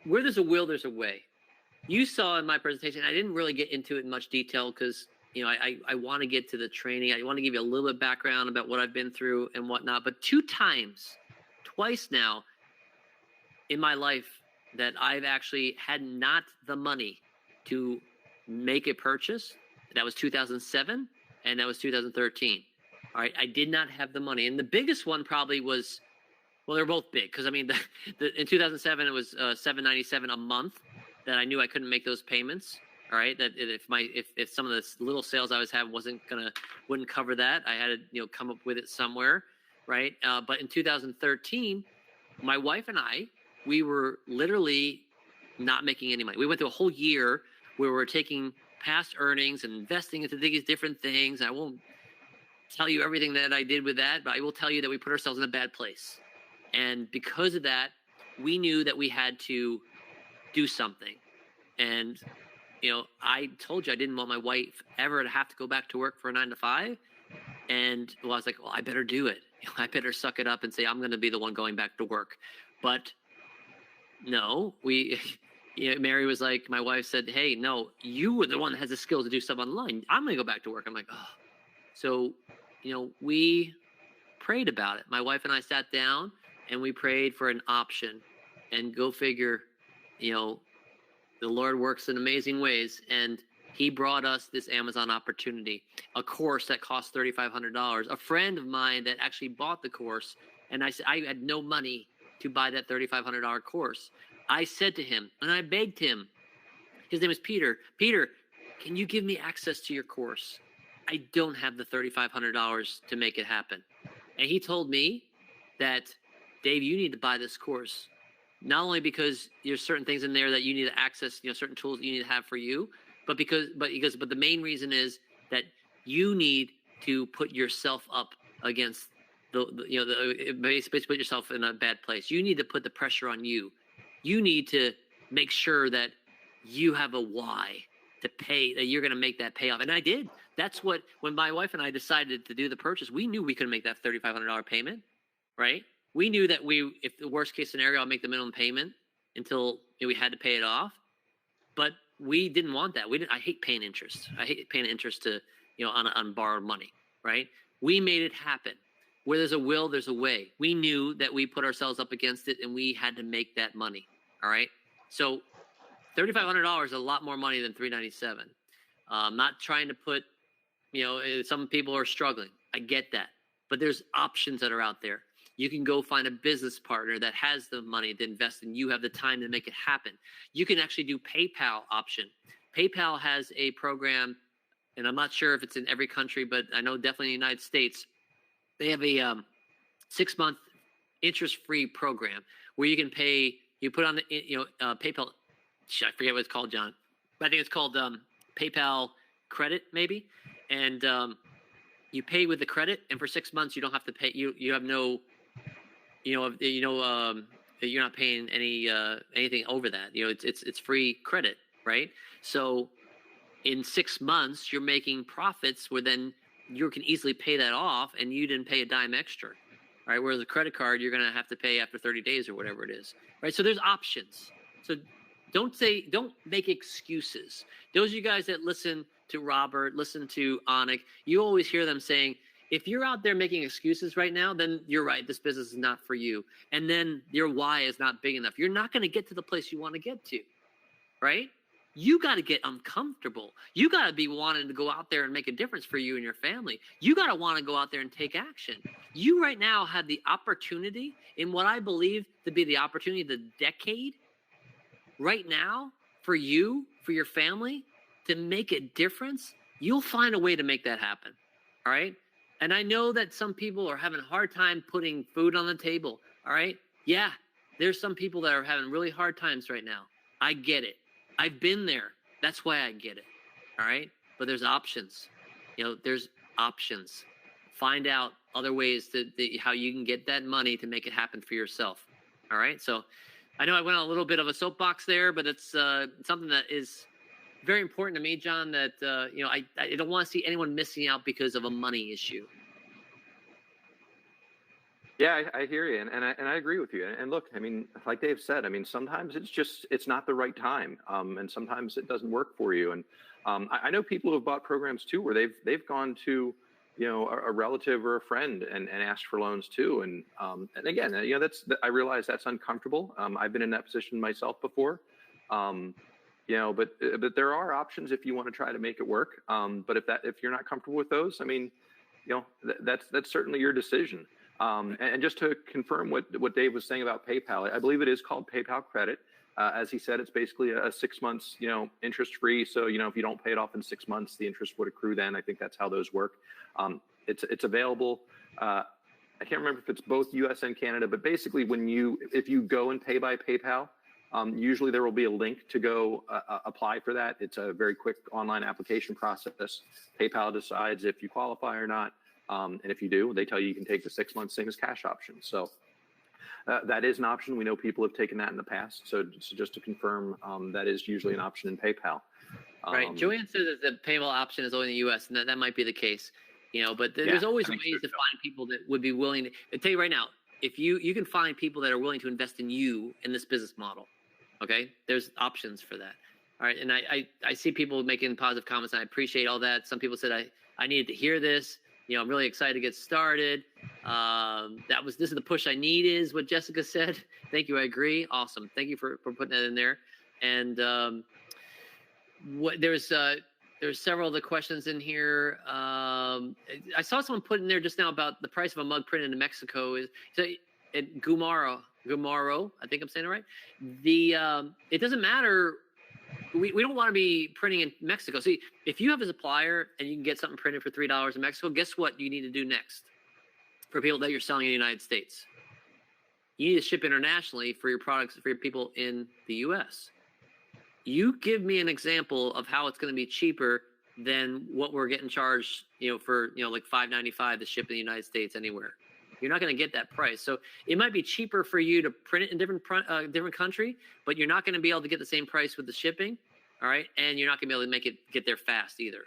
Where there's a will, there's a way. You saw in my presentation, I didn't really get into it in much detail because, I want to get to the training. I want to give you a little bit of background about what I've been through and whatnot. But twice now in my life that I've actually had not the money to make a purchase. That was 2007 and that was 2013. All right, I did not have the money. And the biggest one probably was, well, they're both big because in 2007 it was $797 a month that I knew I couldn't make those payments. All right, that if some of the little sales I was having wouldn't cover that, I had to come up with it somewhere, right? But in 2013, my wife and I, we were literally not making any money. We went through a whole year where we were taking past earnings and investing into these different things. I won't tell you everything that I did with that, but I will tell you that we put ourselves in a bad place. And because of that, we knew that we had to do something. And, I told you I didn't want my wife ever to have to go back to work for a 9 to 5. And I was like, well, I better do it. I better suck it up and say, I'm going to be the one going back to work. But no, Mary was like, my wife said, hey, no, you were the one that has the skills to do stuff online. I'm going to go back to work. I'm like, oh. So, we prayed about it. My wife and I sat down and we prayed for an option, and go figure, the Lord works in amazing ways. And he brought us this Amazon opportunity, a course that cost $3,500. A friend of mine that actually bought the course. And I said, I had no money to buy that $3,500 course. I said to him, and I begged him, his name is Peter. Peter, can you give me access to your course? I don't have the $3,500 to make it happen. And he told me that, Dave, you need to buy this course. Not only because there's certain things in there that you need to access, certain tools that you need to have for you, but the main reason is that you need to put yourself up against basically put yourself in a bad place. You need to put the pressure on you. You need to make sure that you have a why to pay, that you're going to make that payoff. And I did. That's when my wife and I decided to do the purchase, we knew we couldn't make that $3,500 payment, right? We knew that if the worst case scenario, I'll make the minimum payment until we had to pay it off. But we didn't want that. I hate paying interest. I hate paying interest to, on borrowed money, right? We made it happen. Where there's a will, there's a way. We knew that we put ourselves up against it and we had to make that money. All right. So $3,500 is a lot more money than $397. I'm not trying to put, some people are struggling. I get that. But there's options that are out there. You can go find a business partner that has the money to invest and you have the time to make it happen. You can actually do PayPal option. PayPal has a program, and I'm not sure if it's in every country, but I know definitely in the United States, they have a 6-month interest-free program where you can pay, you put on the, PayPal, I forget what it's called, John, but I think it's called PayPal credit maybe. And you pay with the credit, and for 6 months, you don't have to pay, you have no, you're not paying anything over that. It's free credit, right? So in 6 months, you're making profits where then you can easily pay that off and you didn't pay a dime extra, right? Whereas a credit card, you're going to have to pay after 30 days or whatever it is, right? So there's options. So don't make excuses. Those of you guys that listen to Robert, listen to Anik, you always hear them saying, if you're out there making excuses right now, then you're right. This business is not for you. And then your why is not big enough. You're not going to get to the place you want to get to, right? You got to get uncomfortable. You got to be wanting to go out there and make a difference for you and your family. You got to want to go out there and take action. You right now have the opportunity in what I believe to be the opportunity of the decade right now for you, for your family to make a difference. You'll find a way to make that happen. All right. And I know that some people are having a hard time putting food on the table. All right. Yeah. There's some people that are having really hard times right now. I get it. I've been there. That's why I get it. All right. But there's options. There's options. Find out other ways how you can get that money to make it happen for yourself. All right. So I know I went on a little bit of a soapbox there, but it's something that is very important to me, John, that, I don't want to see anyone missing out because of a money issue. Yeah, I hear you, and I agree with you. And look, I mean, like Dave said, I mean, sometimes it's not the right time, and sometimes it doesn't work for you. And I know people who have bought programs too, where they've gone to, a relative or a friend and asked for loans too. And again, I realize that's uncomfortable. I've been in that position myself before, but there are options if you want to try to make it work. But if you're not comfortable with those, I mean, that's certainly your decision. And just to confirm what Dave was saying about PayPal, I believe it is called PayPal Credit. As he said, it's basically a 6 months, interest free. So, if you don't pay it off in 6 months, the interest would accrue then. I think that's how those work. It's available. I can't remember if it's both US and Canada, but basically if you go and pay by PayPal, usually there will be a link to go apply for that. It's a very quick online application process. PayPal decides if you qualify or not. And if you do, they tell you can take the 6 months same as cash option. So that is an option. We know people have taken that in the past. So just to confirm, that is usually an option in PayPal. Right. Joanne says that the PayPal option is only in the U.S., and that might be the case. But there's always ways to find people that would be willing to. I tell you right now, if you can find people that are willing to invest in you in this business model, okay, there's options for that. All right. And I see people making positive comments, and I appreciate all that. Some people said I needed to hear this. I'm really excited to get started. This is the push I need, is what Jessica said. Thank you. I agree. Awesome. Thank you for putting that in there. And there's several of the questions in here. I saw someone put in there just now about the price of a mug printed in Mexico is Gumaro, I think I'm saying it right. It doesn't matter. We don't want to be printing in Mexico. See, if you have a supplier and you can get something printed for $3 in Mexico, guess what you need to do next for people that you're selling in the United States? You need to ship internationally for your products, for your people in the U.S. You give me an example of how it's going to be cheaper than what we're getting charged, for, like $5.95 to ship in the United States anywhere. You're not going to get that price. So it might be cheaper for you to print it in different country, but you're not going to be able to get the same price with the shipping. All right. And you're not going to be able to get there fast either.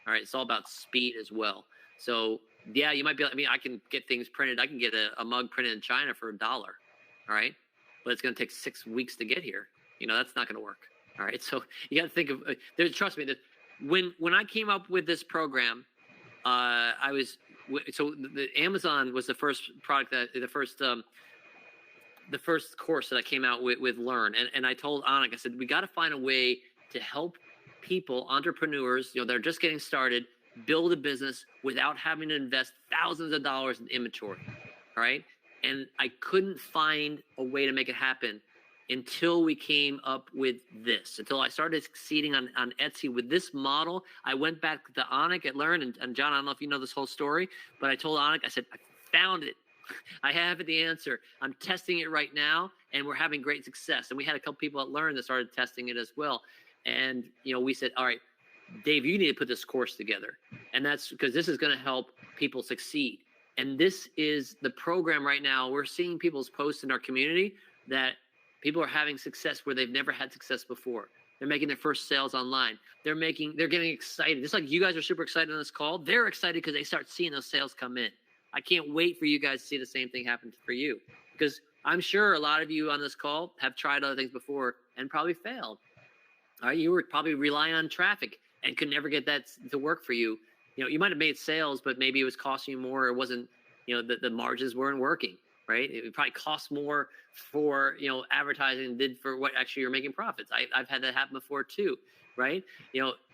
All right. It's all about speed as well. So yeah, you might be, I can get things printed. I can get a mug printed in China for $1. All right. But it's going to take 6 weeks to get here. That's not going to work. All right. So you got to think of, trust me, that when I came up with this program, the Amazon was the first product the first course that I came out with Learn. And I told Anik, I said, we got to find a way to help people, entrepreneurs, that are just getting started, build a business without having to invest thousands of dollars in inventory. All right. And I couldn't find a way to make it happen until we came up with this, until I started succeeding on Etsy with this model. I went back to Anik at Learn, and John, I don't know if you know this whole story, but I told Anik, I said, I found it. I have the answer. I'm testing it right now, and we're having great success. And we had a couple people at Learn that started testing it as well. And, we said, all right, Dave, you need to put this course together. And that's because this is going to help people succeed. And this is the program right now. We're seeing people's posts in our community that people are having success where they've never had success before. They're making their first sales online. They're getting excited. Just like you guys are super excited on this call, they're excited because they start seeing those sales come in. I can't wait for you guys to see the same thing happen for you, because I'm sure a lot of you on this call have tried other things before and probably failed. All right, you were probably relying on traffic and could never get that to work for you. You might have made sales, but maybe it was costing you more. It wasn't, the margins weren't working. right? It probably costs more for, advertising than did for what actually you're making profits. I've had that happen before too, right?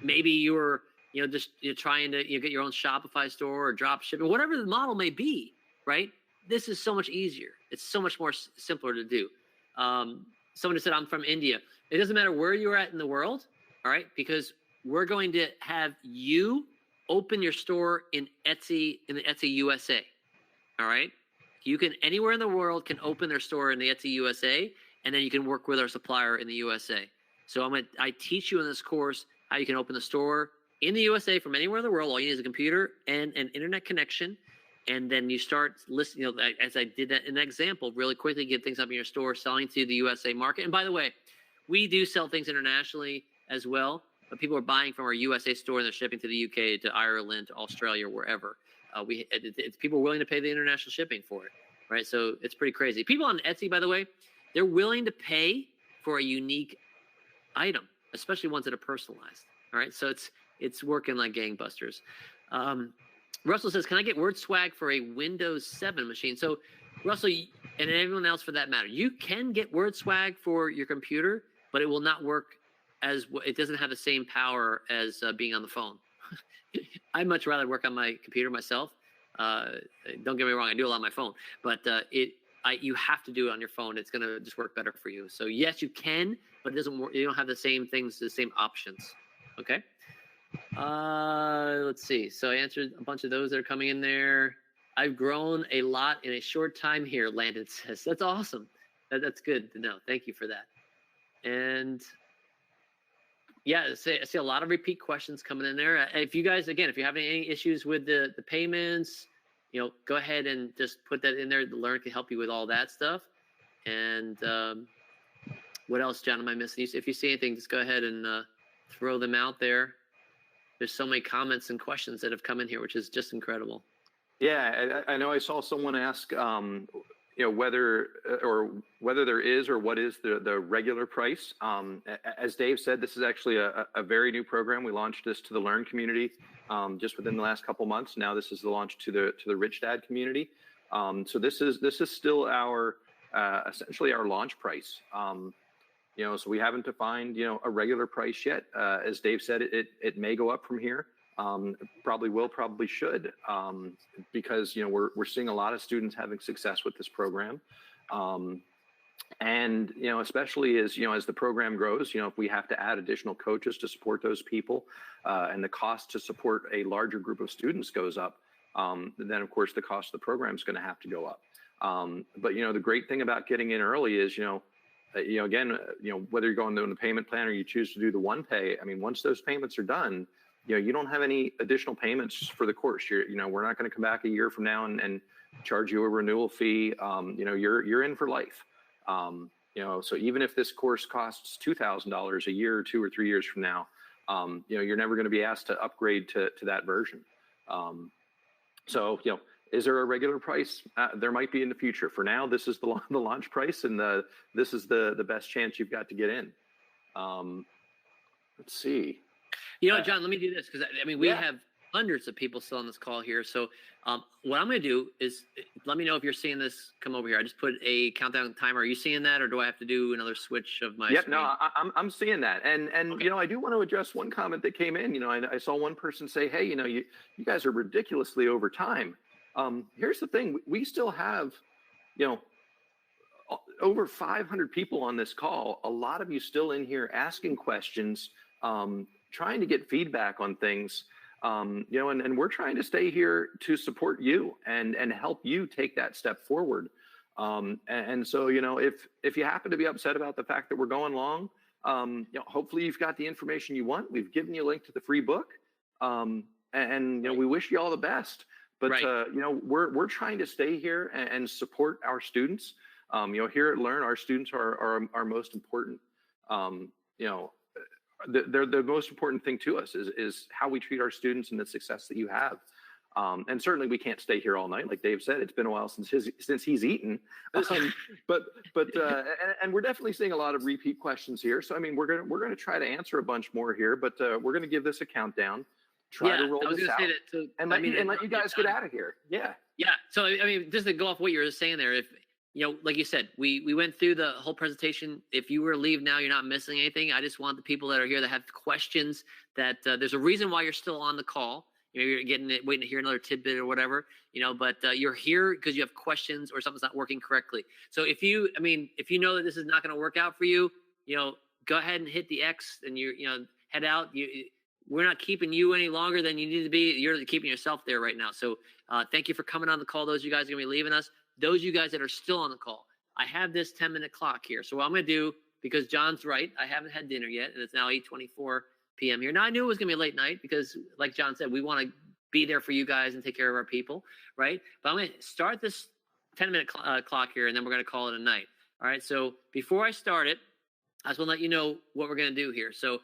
Maybe you're, just you're trying to get your own Shopify store or drop shipping, whatever the model may be, right? This is so much easier. It's so much more simpler to do. Someone just said, I'm from India. It doesn't matter where you're at in the world, all right? Because we're going to have you open your store in the Etsy USA, all right? You can, anywhere in the world can open their store in the Etsy USA, and then you can work with our supplier in the USA. So I teach you in this course how you can open the store in the USA from anywhere in the world. All you need is a computer and an internet connection. And then you start listening, as I did that in that example, really quickly get things up in your store, selling to the USA market. And by the way, we do sell things internationally as well, but people are buying from our USA store and they're shipping to the UK, to Ireland, to Australia, wherever. It's people willing to pay the international shipping for it, right? So it's pretty crazy. People on Etsy, by the way, they're willing to pay for a unique item, especially ones that are personalized. All right, so it's working like gangbusters. Russell says, can I get word swag for a Windows 7 machine? So Russell, and everyone else for that matter, you can get word swag for your computer, but it will not work it doesn't have the same power as being on the phone. I'd much rather work on my computer myself. Don't get me wrong, I do a lot on my phone, but you have to do it on your phone. It's going to just work better for you. So yes, you can, but it doesn't work. You don't have the same things, the same options. Okay. Let's see. So I answered a bunch of those that are coming in there. I've grown a lot in a short time here, Landon says. That's awesome. That's good to know. Thank you for that. And yeah, I see a lot of repeat questions coming in there. If you guys, again, if you're having any issues with the payments, go ahead and just put that in there. The Learn can help you with all that stuff. And what else, John, am I missing? If you see anything, just go ahead and throw them out there. There's so many comments and questions that have come in here, which is just incredible. Yeah, I know I saw someone ask, whether there is or what is the regular price. As Dave said, this is actually a very new program. We launched this to the Learn community just within the last couple months. Now this is the launch to the Rich Dad community. So this is still our essentially our launch price. So we haven't defined, a regular price yet. As Dave said, it may go up from here. Probably will, probably should, because, we're seeing a lot of students having success with this program. And, especially as the program grows, if we have to add additional coaches to support those people, and the cost to support a larger group of students goes up, then of course the cost of the program is going to have to go up. But, the great thing about getting in early is, again, whether you're going on the payment plan or you choose to do the one pay, I mean, once those payments are done, you don't have any additional payments for the course. We're not going to come back a year from now and charge you a renewal fee. You're in for life. So even if this course costs $2,000 a year or 2 or 3 years from now, you're never going to be asked to upgrade to that version. Is there a regular price? There might be in the future. For now, this is the launch price, and this is the best chance you've got to get in. Let's see. John, let me do this because we have hundreds of people still on this call here. So what I'm going to do is let me know if you're seeing this come over here. I just put a countdown timer. Are you seeing that, or do I have to do another switch of my screen? No, I'm seeing that. And okay. I do want to address one comment that came in. I saw one person say, hey, you guys are ridiculously over time. Here's the thing. We still have, over 500 people on this call. A lot of you still in here asking questions, trying to get feedback on things, and we're trying to stay here to support you and help you take that step forward. And so, if you happen to be upset about the fact that we're going long, hopefully you've got the information you want. We've given you a link to the free book, and we wish you all the best. But right. We're trying to stay here and support our students. Here at Learn, our students are most important. The most important thing to us is how we treat our students and the success that you have. And certainly we can't stay here all night. Like Dave said, it's been a while since he's eaten. But we're definitely seeing a lot of repeat questions here. So we're gonna try to answer a bunch more here. But we're gonna give this a countdown. try to roll I was this going to out say that. So, and let you guys get out of here. Yeah. Yeah. So, I mean, just to go off what you were saying there, if, like you said, we went through the whole presentation. If you were to leave now, you're not missing anything. I just want the people that are here that have questions that there's a reason why you're still on the call. You're waiting to hear another tidbit or whatever, but you're here because you have questions or something's not working correctly. So if you know that this is not going to work out for you, go ahead and hit the X and head out. We're not keeping you any longer than you need to be. You're keeping yourself there right now. So thank you for coming on the call. Those of you guys are going to be leaving us. Those of you guys that are still on the call, I have this 10-minute clock here. So what I'm going to do, because John's right, I haven't had dinner yet, and it's now 8:24 p.m. here. Now, I knew it was going to be a late night because, like John said, we want to be there for you guys and take care of our people, right? But I'm going to start this 10-minute clock here, and then we're going to call it a night. All right, so before I start it, I just want to let you know what we're going to do here. So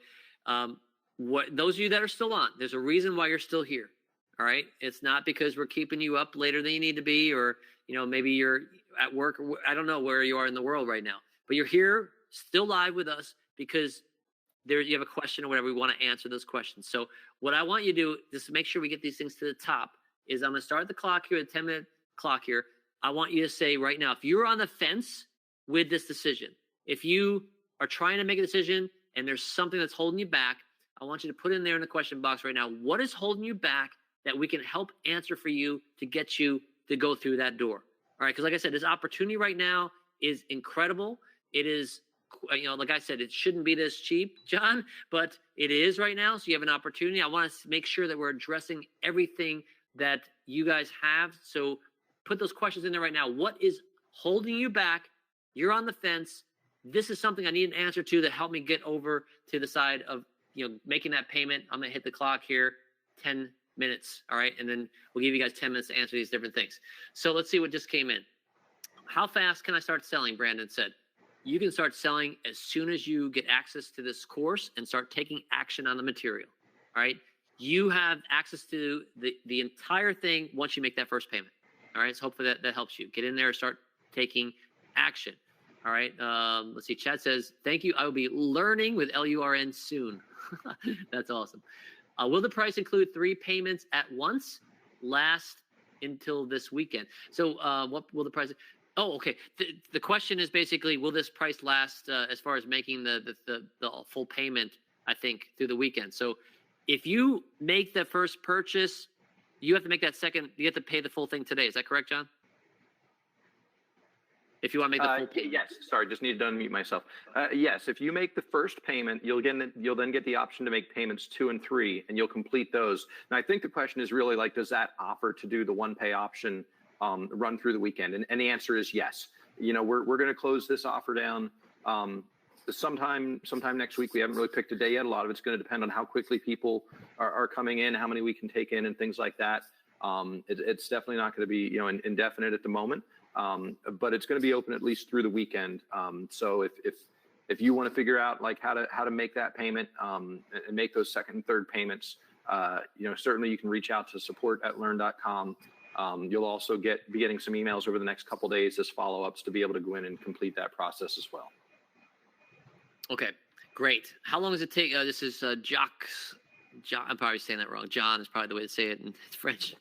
those of you that are still on, there's a reason why you're still here, all right? It's not because we're keeping you up later than you need to be, or maybe you're at work, or I don't know where you are in the world right now, but you're here still live with us because you have a question or whatever. We want to answer those questions. So what I want you to do, just to make sure we get these things to the top, is I'm going to start the clock here, the 10-minute clock here. I want you to say right now, if you're on the fence with this decision, if you are trying to make a decision and there's something that's holding you back, I want you to put in there in the question box right now, what is holding you back that we can help answer for you to get you to go through that door? All right, because like I said, this opportunity right now is incredible. It is, like I said, it shouldn't be this cheap, John, but it is right now. So you have an opportunity. I want to make sure that we're addressing everything that you guys have. So put those questions in there right now. What is holding you back? You're on the fence. This is something I need an answer to help me get over to the side of, making that payment. I'm going to hit the clock here, 10 minutes. All right. And then we'll give you guys 10 minutes to answer these different things. So let's see what just came in. How fast can I start selling? Brandon said. You can start selling as soon as you get access to this course and start taking action on the material. All right. You have access to the entire thing once you make that first payment. All right. So hopefully that helps you get in there and start taking action. All right. Let's see. Chad says, thank you. I will be learning with LURN soon. That's awesome. Will the price include 3 payments at once? Last until this weekend. So what will the price? Oh, okay. The question is basically, will this price last as far as making the full payment, I think, through the weekend? So if you make the first purchase, you have to make that second, you have to pay the full thing today. Is that correct, John? If you want to make the full payment. Yes. Sorry, just needed to unmute myself. Yes, if you make the first payment, you'll then get the option to make payments 2 and 3, and you'll complete those. And I think the question is really like, does that offer to do the one pay option run through the weekend? And the answer is yes. We're going to close this offer down sometime next week. We haven't really picked a day yet. A lot of it's going to depend on how quickly people are coming in, how many we can take in, and things like that. It's definitely not going to be indefinite at the moment. But it's going to be open at least through the weekend. So if you want to figure out like how to make that payment and make those second and third payments, certainly you can reach out to support@learn.com. You'll also be getting some emails over the next couple of days as follow-ups to be able to go in and complete that process as well. Okay, great. How long does it take? This is John. I'm probably saying that wrong. John is probably the way to say it in French.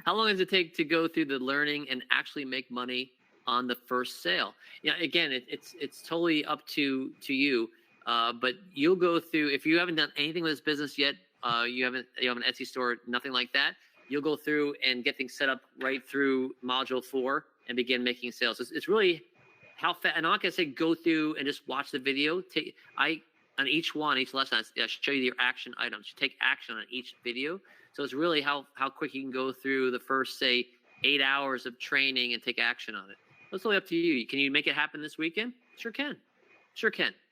How long does it take to go through the learning and actually make money on the first sale? Again, it's totally up to you. But you'll go through, if you haven't done anything with this business yet, you have an Etsy store, nothing like that, you'll go through and get things set up right through module 4 and begin making sales. It's really how fast. And I'm not gonna say go through and just watch the video. On each lesson, I show you your action items. You take action on each video. So it's really how quick you can go through the first, say, 8 hours of training and take action on it. It's totally up to you. Can you make it happen this weekend? Sure can.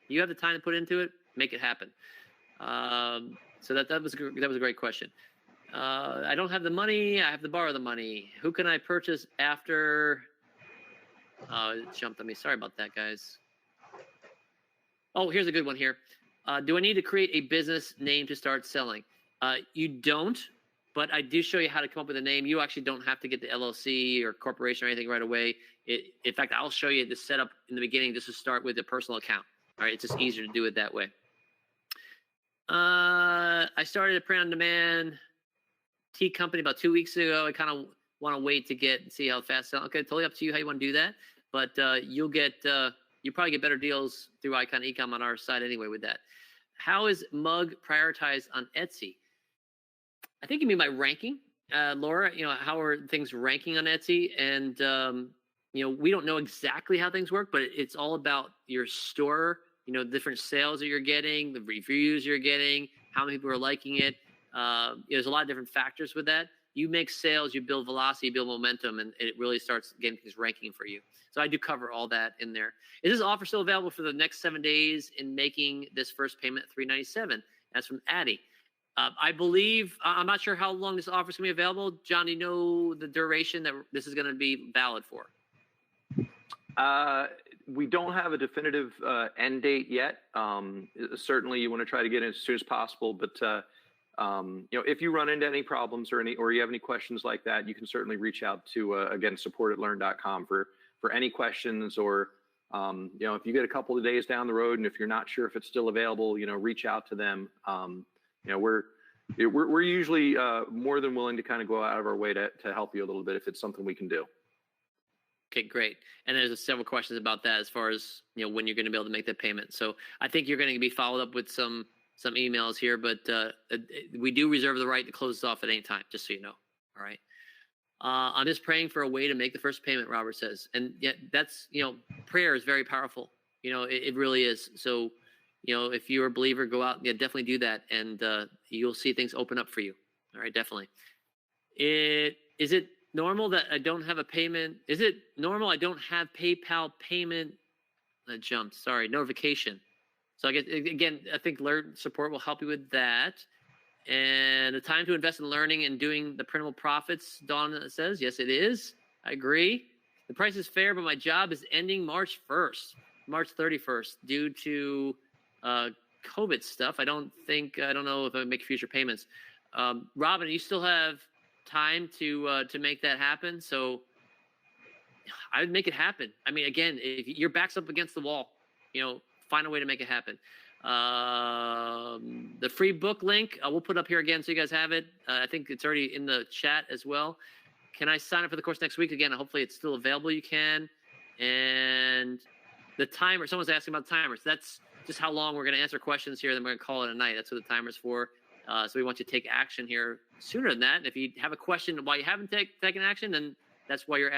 You have the time to put into it, make it happen. So that was a great question. I don't have the money. I have to borrow the money. Who can I purchase after? It jumped on me. Sorry about that, guys. Oh, here's a good one here. Do I need to create a business name to start selling? You don't, but I do show you how to come up with a name. You actually don't have to get the LLC or corporation or anything right away. In fact, I'll show you the setup in the beginning just to start with a personal account. All right, it's just easier to do it that way. I started a print on demand. tea company about 2 weeks ago. I kind of want to wait to see how fast. Okay, totally up to you how you want to do that. But you'll probably get better deals through Icon Ecom on our side anyway with that. How is Mug prioritized on Etsy? I think you mean by ranking, Laura. How are things ranking on Etsy? And we don't know exactly how things work, but it's all about your store. Different sales that you're getting, the reviews you're getting, how many people are liking it. There's a lot of different factors with that. You make sales, you build velocity, you build momentum, and it really starts getting things ranking for you. So I do cover all that in there. Is this offer still available for the next 7 days in making this first payment at $397? That's from Addie. I believe, I'm not sure how long this offer is going to be available. John, do you know the duration that this is going to be valid for? We don't have a definitive end date yet. Certainly, you want to try to get it as soon as possible. But if you run into any problems or you have any questions like that, you can certainly reach out to again support@learn.com for any questions. Or if you get a couple of days down the road and if you're not sure if it's still available, reach out to them. We're usually more than willing to kind of go out of our way to help you a little bit if it's something we can do. Okay, great. And there's several questions about that as far as when you're going to be able to make that payment. So I think you're going to be followed up with some emails here, but we do reserve the right to close this off at any time, just so you know. All right. I'm just praying for a way to make the first payment, Robert says. And yet that's, prayer is very powerful. It really is. So, if you're a believer, go out, definitely do that. And you'll see things open up for you. All right, definitely. Is it normal that I don't have a payment? Is it normal I don't have PayPal payment? Jumped. Sorry, notification. So I guess, again, I think Learn Support will help you with that. And the time to invest in learning and doing the printable profits, Dawn says. Yes, it is. I agree. The price is fair, but my job is ending March 31st, due to COVID stuff. I don't know if I make future payments. Robin, you still have time to make that happen. So I would make it happen. I mean, again, if your back's up against the wall, find a way to make it happen. The free book link, we'll put up here again so you guys have it. I think it's already in the chat as well. Can I sign up for the course next week? Again, hopefully it's still available. You can. And the timer, someone's asking about timers. That's just how long we're going to answer questions here. Then we're going to call it a night. That's what the timer's for. So we want you to take action here sooner than that. And if you have a question why you haven't taken action, then that's why we're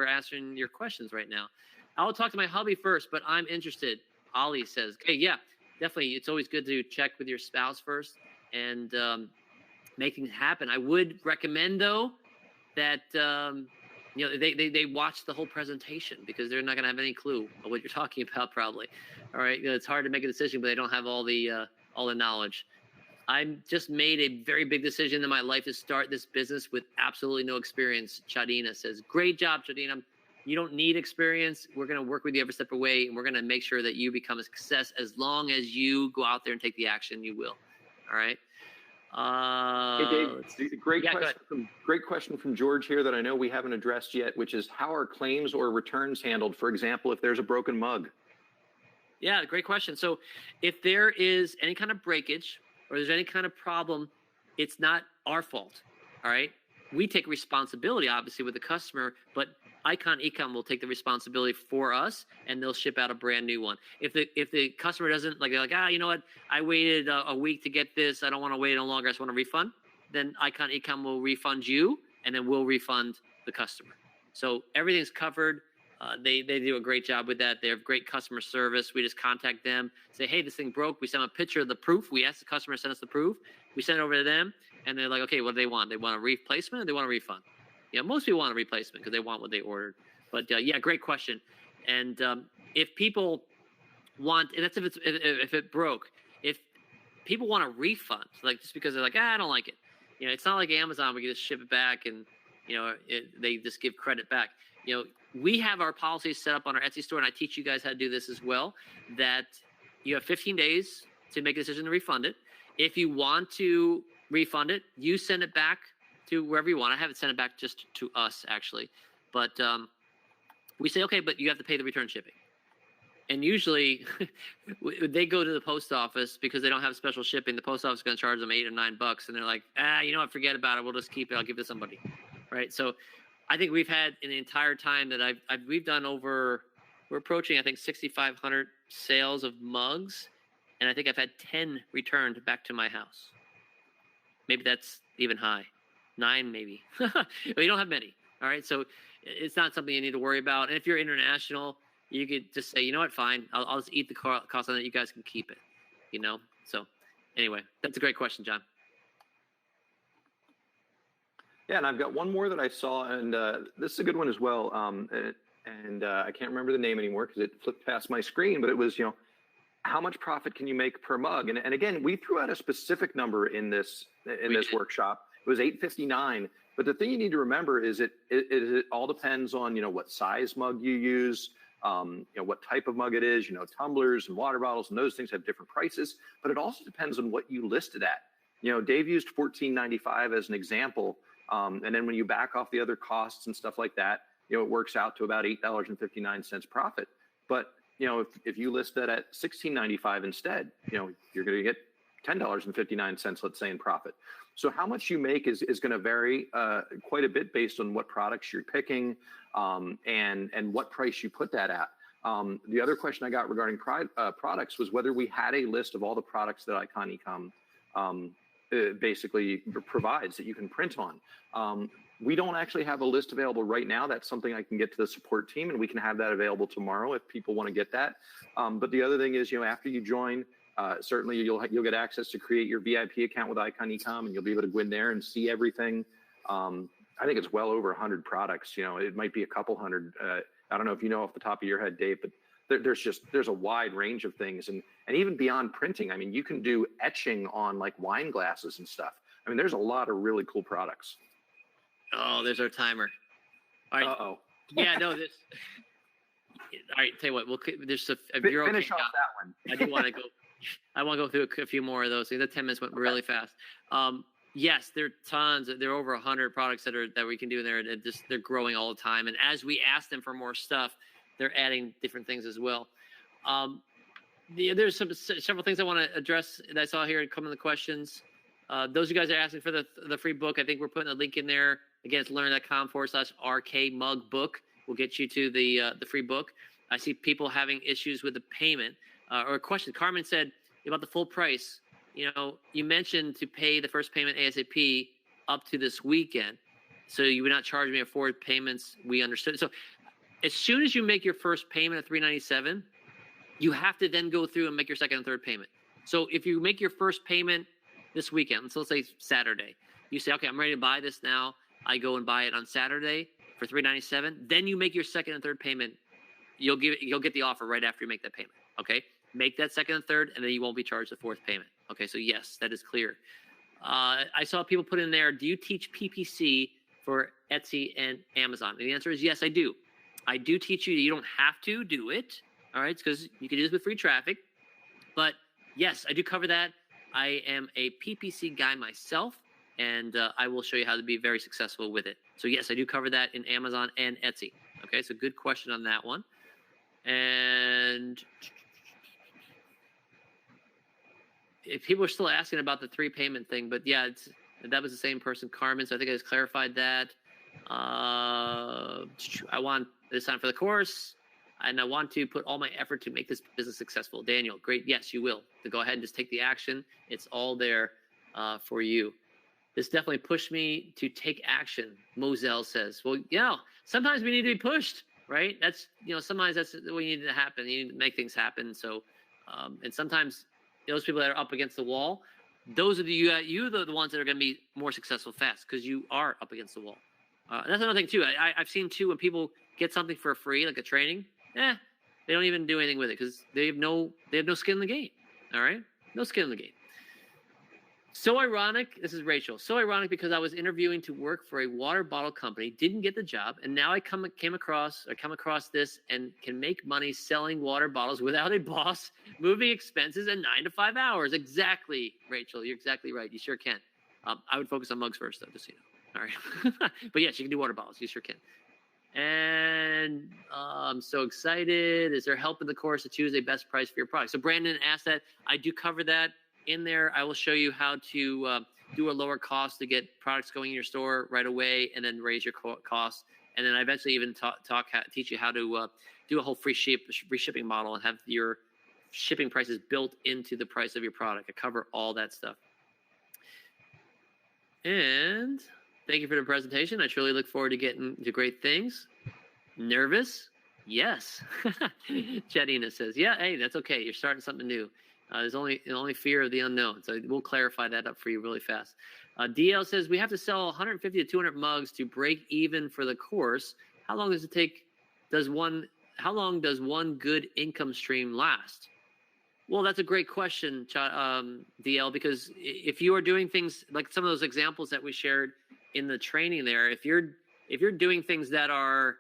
answering your questions right now. I'll talk to my hubby first, but I'm interested. Ali says, okay, yeah, definitely. It's always good to check with your spouse first and make things happen. I would recommend, though, that they watch the whole presentation, because they're not going to have any clue of what you're talking about, probably. All right, it's hard to make a decision, but they don't have all the knowledge. I just made a very big decision in my life to start this business with absolutely no experience. Chadina says, great job, Chadina. You don't need experience. We're going to work with you every step of the way, and we're going to make sure that you become a success. As long as you go out there and take the action, you will. All right. Hey, Dave, great question from George here that I know we haven't addressed yet, which is, how are claims or returns handled? For example, if there's a broken mug. Yeah, great question. So if there is any kind of breakage or there's any kind of problem, it's not our fault. All right. We take responsibility, obviously, with the customer, but Icon Ecom will take the responsibility for us, and they'll ship out a brand new one. If the customer doesn't, they're like, you know what, I waited a week to get this, I don't want to wait any longer, I just want a refund, then Icon Ecom will refund you, and then we'll refund the customer. So everything's covered. They do a great job with that. They have great customer service. We just contact them, say, hey, this thing broke. We send them a picture of the proof. We ask the customer to send us the proof. We send it over to them, and they're like, okay, what do they want? They want a replacement, or they want a refund? Most people want a replacement because they want what they ordered. But yeah, great question. And if people want, and that's if it broke. If people want a refund, like just because they're like, I don't like it. It's not like Amazon. We can just ship it back, and they just give credit back. We have our policies set up on our Etsy store, and I teach you guys how to do this as well. That you have 15 days to make a decision to refund it. If you want to refund it, you send it back to wherever you want. I have it sent it back just to us, actually. But we say, okay, but you have to pay the return shipping. And usually they go to the post office because they don't have special shipping. The post office is going to charge them $8 or $9, and they're like, you know what, forget about it. We'll just keep it. I'll give it to somebody, right? So I think we've had in the entire time that we've done over, we're approaching, I think, 6,500 sales of mugs, and I think I've had 10 returned back to my house. Maybe that's even high, 9 maybe. We don't have many, all right? So it's not something you need to worry about. And if you're international, you could just say, you know what, fine, I'll just eat the cost on it. You guys can keep it, you know? So anyway, that's a great question, John. Yeah, and I've got one more that I saw, and this is a good one as well. And I can't remember the name anymore because it flipped past my screen, but it was, you know, how much profit can you make per mug? And again, we threw out a specific number in this workshop. It was $8.59. But the thing you need to remember is it all depends on, you know, what size mug you use, you know, what type of mug it is. You know, tumblers and water bottles and those things have different prices. But it also depends on what you listed at. You know, Dave used $14.95 as an example. And then when you back off the other costs and stuff like that, you know, it works out to about $8.59 profit. But, you know, if you list that at $16.95 instead, you know, you're going to get $10.59, let's say, in profit. So how much you make is going to vary quite a bit based on what products you're picking and what price you put that at. The other question I got regarding products was whether we had a list of all the products that Icon Ecom basically provides that you can print on. We don't actually have a list available right now. That's something I can get to the support team, and we can have that available tomorrow if people want to get that. But the other thing is, you know, after you join, certainly you'll get access to create your VIP account with Icon Ecom, and you'll be able to go in there and see everything. I think it's well over 100 products. You know, it might be a couple hundred. I don't know if you know off the top of your head, Dave, but there's a wide range of things, and even beyond printing. I mean, you can do etching on like wine glasses and stuff. I mean, there's a lot of really cool products. Oh, there's our timer. All right. Uh-oh. Yeah, no, this. All right, tell you what, there's you're finish okay, off that one. I do want to go. I want to go through a few more of those. The 10 minutes went really fast. Yes, there are tons. There are over 100 products that we can do in there, and they're growing all the time. And as we ask them for more stuff, they're adding different things as well. There's several things I want to address that I saw here come in the questions. Those of you guys are asking for the free book. I think we're putting a link in there. Again, it's learn.com/RK mug book. We'll get you to the free book. I see people having issues with the payment or a question. Carmen said about the full price. You know, you mentioned to pay the first payment ASAP up to this weekend, so you would not charge me for 4 payments. We understood. So as soon as you make your first payment of $397, you have to then go through and make your second and third payment. So if you make your first payment this weekend, so let's say Saturday, you say, okay, I'm ready to buy this now. I go and buy it on Saturday for $397. Then you make your second and third payment. You'll get the offer right after you make that payment. Okay, make that second and third, and then you won't be charged the 4th payment. Okay, so yes, that is clear. I saw people put in there, do you teach PPC for Etsy and Amazon? And the answer is yes, I do. I do teach you. You don't have to do it. All right, because you can do this with free traffic. But yes, I do cover that. I am a PPC guy myself, and I will show you how to be very successful with it. So yes, I do cover that in Amazon and Etsy. Okay, so good question on that one. And if people are still asking about the 3 payment thing, but yeah, that was the same person, Carmen. So I think I just clarified that. I want this time for the course, and I want to put all my effort to make this business successful. Daniel, great. Yes, you will. To go ahead and just take the action. It's all there for you. This definitely pushed me to take action, Moselle says. Well, yeah, sometimes we need to be pushed, right? That's, you know, sometimes that's what you need to happen. You need to make things happen. So, and sometimes those people that are up against the wall, those are the ones that are going to be more successful fast because you are up against the wall. That's another thing too. I've seen too when people get something for free, like a training, they don't even do anything with it because they have no skin in the game. All right, no skin in the game. So ironic. This is Rachel. So ironic because I was interviewing to work for a water bottle company, didn't get the job, and now I come across this and can make money selling water bottles without a boss, moving expenses, and 9 to 5 hours. Exactly, Rachel. You're exactly right. You sure can. I would focus on mugs first, though, just so you know. All right. But yes, you can do water bottles. You sure can. And I'm so excited. Is there help in the course to choose a best price for your product? So Brandon asked that. I do cover that in there. I will show you how to do a lower cost to get products going in your store right away, and then raise your costs. And then I eventually even teach you how to do a whole free shipping model and have your shipping prices built into the price of your product. I cover all that stuff. And thank you for the presentation. I truly look forward to getting to great things. Nervous? Yes. Jadina says, yeah, hey, that's okay. You're starting something new. There's only fear of the unknown. So we'll clarify that up for you really fast. DL says, we have to sell 150 to 200 mugs to break even for the course. How long does it take? How long does one good income stream last? Well, that's a great question, DL, because if you are doing things like some of those examples that we shared in the training there, if you're doing things that are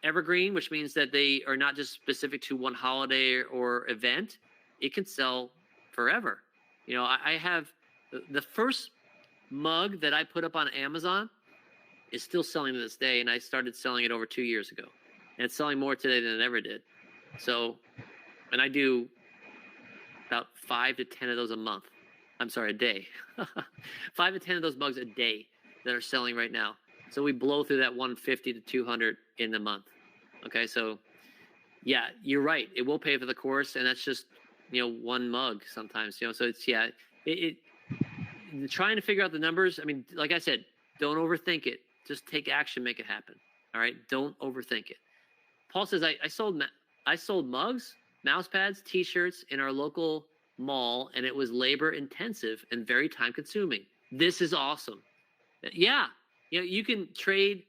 evergreen, which means that they are not just specific to one holiday or event, it can sell forever. You know, I have the first mug that I put up on Amazon is still selling to this day, and I started selling it over 2 years ago, and it's selling more today than it ever did. So, and I do about 5 to 10 of those a month. I'm sorry, a day. 5 to 10 of those mugs a day that are selling right now. So we blow through that 150 to 200 in a month. Okay, so yeah, you're right. It will pay for the course, and that's just, you know, one mug sometimes. You know, so it's trying to figure out the numbers. I mean, like I said, don't overthink it. Just take action, make it happen. All right, don't overthink it. Paul says I sold mugs, mouse pads, T-shirts in our local mall, and it was labor intensive and very time consuming. This is awesome. Yeah, you know, you can trade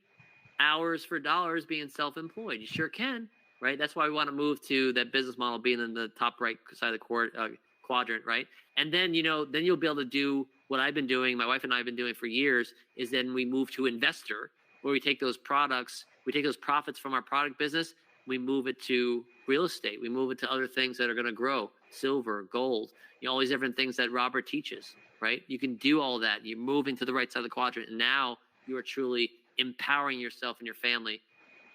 hours for dollars being self-employed. You sure can, right? That's why we want to move to that business model being in the top right side of the quadrant, right? And then, you know, then you'll be able to do what I've been doing, my wife and I have been doing for years, is then we move to investor, where we take those products, we take those profits from our product business, we move it to real estate, we move it to other things that are going to grow, silver, gold, you know, all these different things that Robert teaches, right? You can do all that. You're moving to the right side of the quadrant, and now you are truly empowering yourself and your family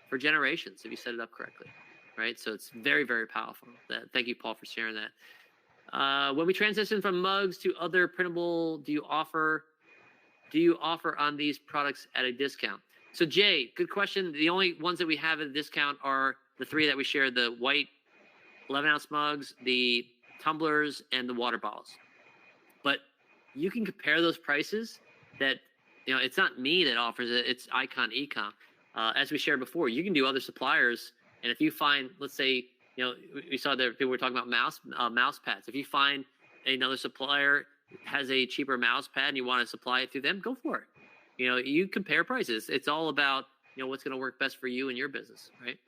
for generations if you set it up correctly, right? So it's very, very powerful. Thank you, Paul, for sharing that. When we transition from mugs to other printable, do you offer on these products at a discount? So Jay, good question. The only ones that we have at a discount are the 3 that we shared: the white 11-ounce mugs, the tumblers, and the water bottles. But you can compare those prices. That, you know, it's not me that offers it, it's Icon Ecom. As we shared before, you can do other suppliers, and if you find, let's say, you know, we saw that people were talking about mouse pads. If you find another supplier has a cheaper mouse pad and you want to supply it through them, go for it. You know, you compare prices. It's all about, you know, what's going to work best for you and your business, right?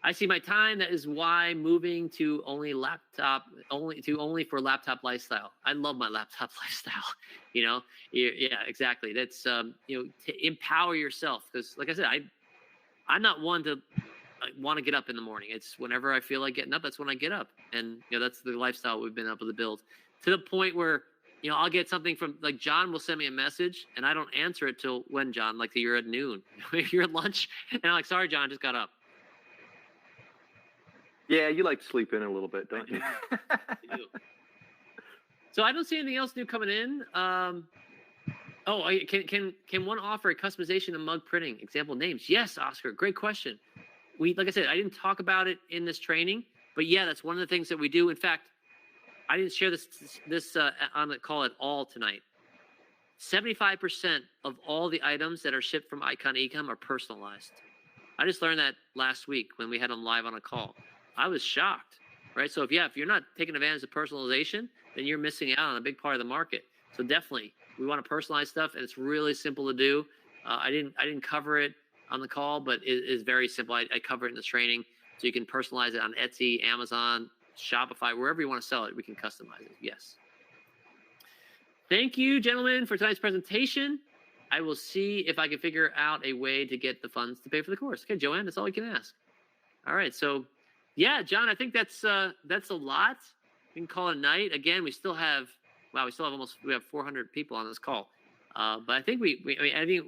I see my time. That is why moving to only for laptop lifestyle. I love my laptop lifestyle. You know, yeah, exactly. That's you know, to empower yourself, because, like I said, I'm not one to want to get up in the morning. It's whenever I feel like getting up, that's when I get up, and you know, that's the lifestyle we've been able to build to the point where, you know, I'll get something from, like, John will send me a message and I don't answer it till when, John? Like, you're at noon, you're at lunch, and I'm like, sorry, John, I just got up. Yeah, you like to sleep in a little bit, don't you? I do. So I don't see anything else new coming in. Can one offer a customization of mug printing? Example names. Yes, Oscar, great question. Like I said, I didn't talk about it in this training, but yeah, that's one of the things that we do. In fact, I didn't share this on the call at all tonight. 75% of all the items that are shipped from Icon Ecom are personalized. I just learned that last week when we had them live on a call. I was shocked, right? So if you're not taking advantage of personalization, then you're missing out on a big part of the market. So definitely, we want to personalize stuff, and it's really simple to do. I didn't cover it on the call, but it is very simple. I cover it in the training, so you can personalize it on Etsy, Amazon, Shopify, wherever you want to sell it. We can customize it. Yes. Thank you, gentlemen, for tonight's presentation. I will see if I can figure out a way to get the funds to pay for the course. Okay, Joanne, that's all we can ask. All right, so yeah, John, I think that's a lot. We can call it a night. Again, we have 400 people on this call. But I think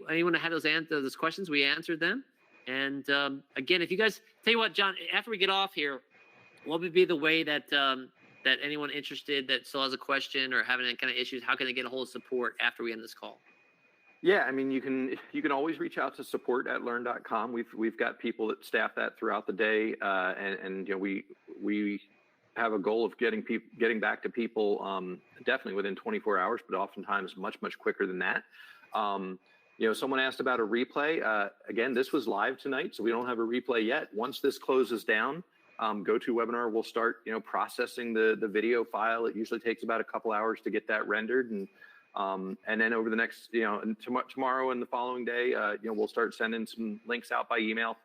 anyone that had those questions, we answered them. And again, if you guys, tell you what, John, after we get off here, what would be the way that that anyone interested that still has a question or having any kind of issues, how can they get a hold of support after we end this call? Yeah, I mean, you can always reach out to support@learn.com. We've got people that staff that throughout the day, and we have a goal of getting back to people definitely within 24 hours, but oftentimes much quicker than that. Someone asked about a replay. Again, this was live tonight, so we don't have a replay yet. Once this closes down, GoToWebinar will start processing the video file. It usually takes about a couple hours to get that rendered, and then over the next tomorrow and the following day, we'll start sending some links out by email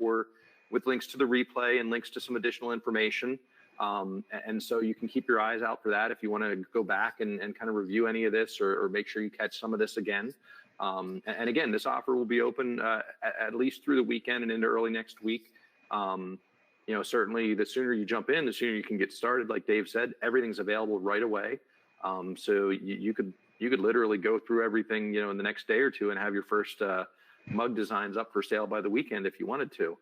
with links to the replay and links to some additional information. And so you can keep your eyes out for that if you want to go back and kind of review any of this or make sure you catch some of this again. And again, this offer will be open at least through the weekend and into early next week. Certainly the sooner you jump in, the sooner you can get started. Like Dave said, everything's available right away. So you could literally go through everything, in the next day or two and have your first mug designs up for sale by the weekend if you wanted to.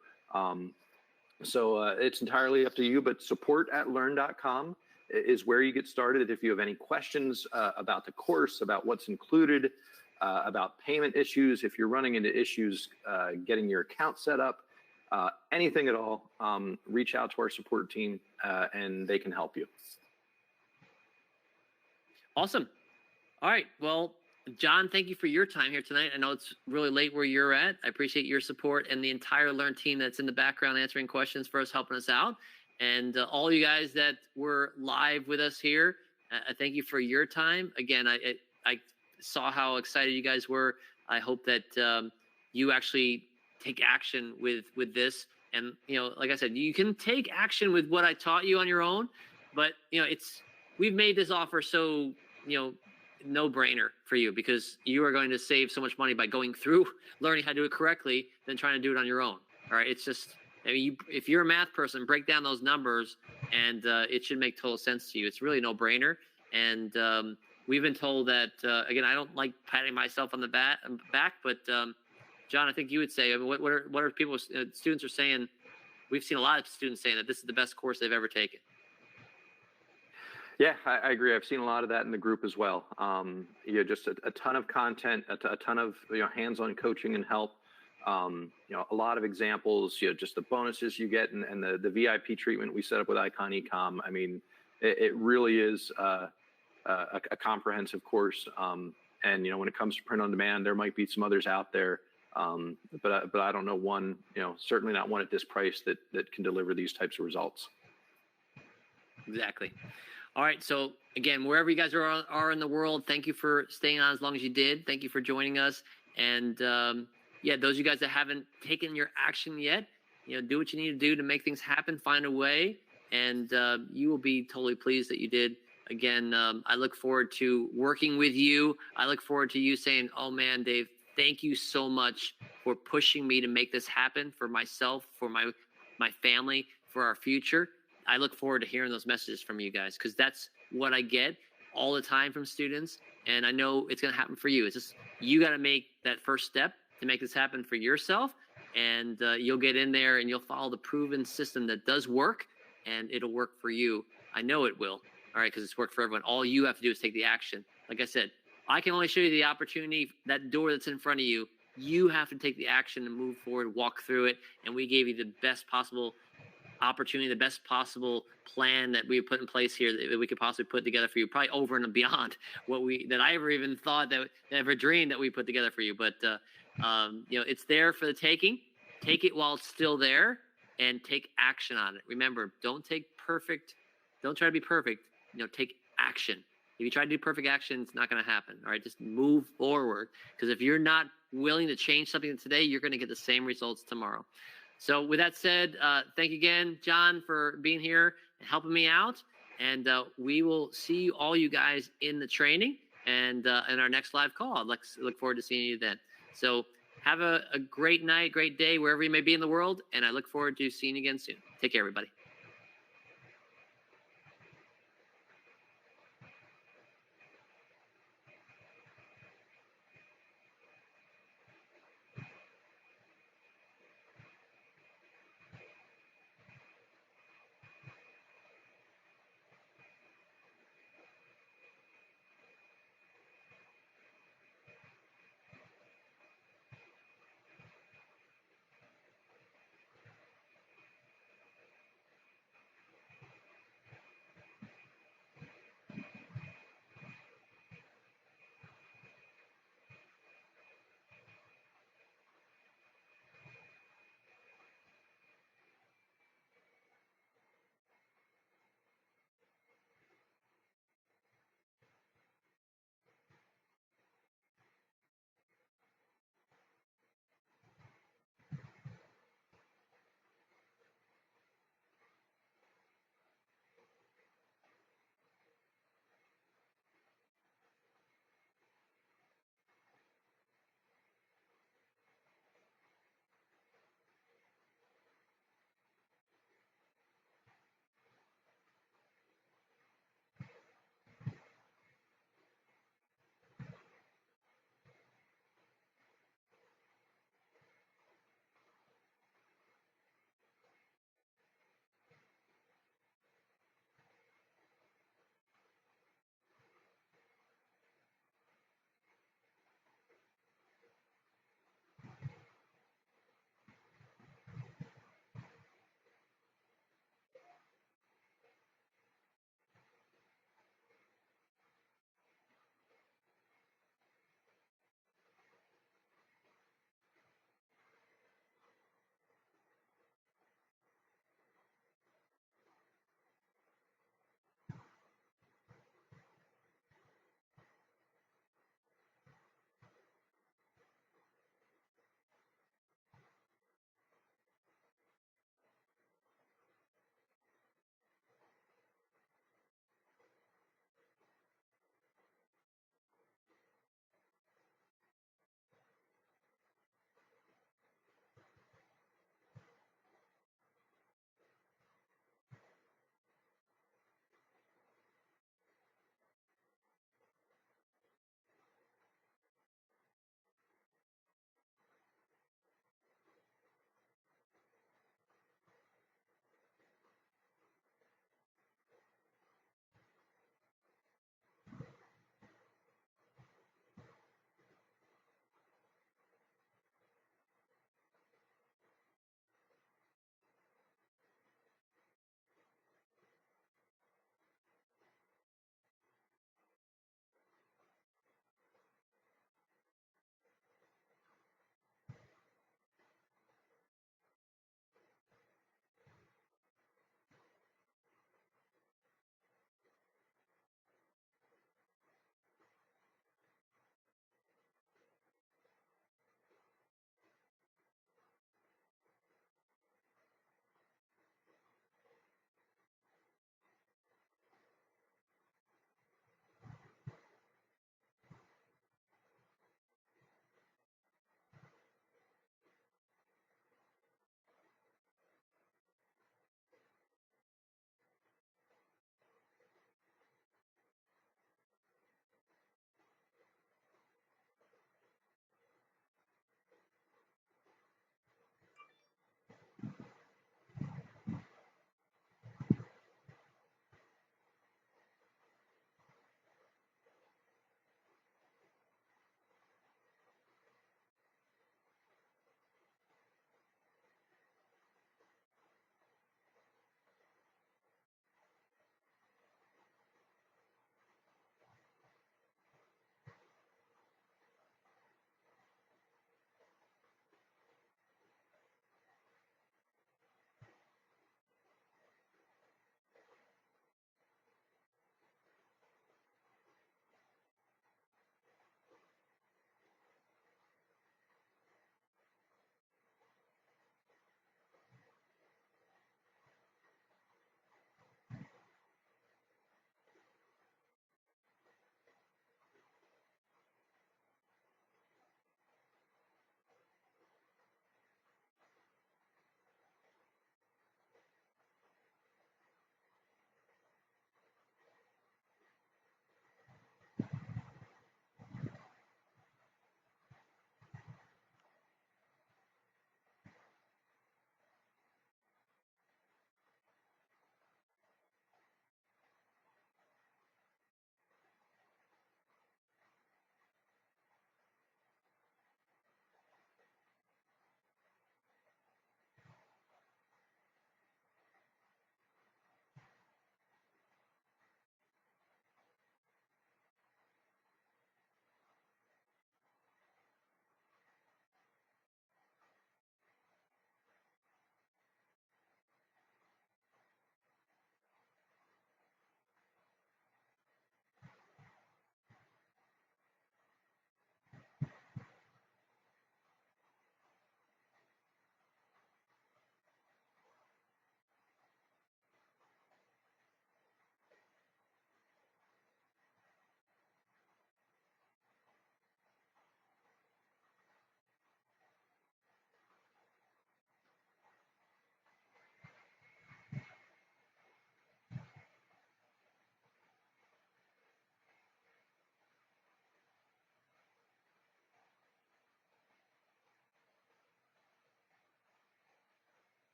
So it's entirely up to you, but support@learn.com is where you get started. If you have any questions about the course, about what's included, about payment issues, if you're running into issues getting your account set up, anything at all, reach out to our support team and they can help you. Awesome. All right. Well, John, thank you for your time here tonight. I know it's really late where you're at. I appreciate your support and the entire Learn team that's in the background answering questions for us, helping us out. And all you guys that were live with us here, thank you for your time. Again, I saw how excited you guys were. I hope that you actually take action with this. And, like I said, you can take action with what I taught you on your own, but, we've made this offer so, no brainer for you because you are going to save so much money by going through learning how to do it correctly than trying to do it on your own. All right. It's just, if you're a math person, break down those numbers and it should make total sense to you. It's really no brainer. And we've been told that, again, I don't like patting myself on the back, but John, I think you would say, what are people, students are saying? We've seen a lot of students saying that this is the best course they've ever taken. Yeah, I agree. I've seen a lot of that in the group as well. Just a ton of content, a ton of hands-on coaching and help. A lot of examples. Just the bonuses you get and the VIP treatment we set up with Icon Ecom. I mean, it really is a comprehensive course. And when it comes to print on demand, there might be some others out there, but I don't know one. Certainly not one at this price that can deliver these types of results. Exactly. All right. So again, wherever you guys are in the world, thank you for staying on as long as you did. Thank you for joining us. And those of you guys that haven't taken your action yet, do what you need to do to make things happen, find a way, and you will be totally pleased that you did. Again, I look forward to working with you. I look forward to you saying, oh man, Dave, thank you so much for pushing me to make this happen for myself, for my family, for our future. I look forward to hearing those messages from you guys because that's what I get all the time from students. And I know it's going to happen for you. It's just you got to make that first step to make this happen for yourself. And you'll get in there and you'll follow the proven system that does work and it'll work for you. I know it will. All right. Because it's worked for everyone. All you have to do is take the action. Like I said, I can only show you the opportunity, that door that's in front of you. You have to take the action and move forward, walk through it. And we gave you the best possible opportunity, the best possible plan that we put in place here that we could possibly put together for you, probably over and beyond that I ever even thought that ever dreamed that we put together for you. But it's there for the taking. Take it while it's still there and take action on it. Remember, don't try to be perfect. Take action. If you try to do perfect action, it's not going to happen. All right, just move forward because if you're not willing to change something today, you're going to get the same results tomorrow. So with that said, thank you again, John, for being here and helping me out. And we will see all you guys in the training and in our next live call. I'd look forward to seeing you then. So have a great night, great day, wherever you may be in the world. And I look forward to seeing you again soon. Take care, everybody.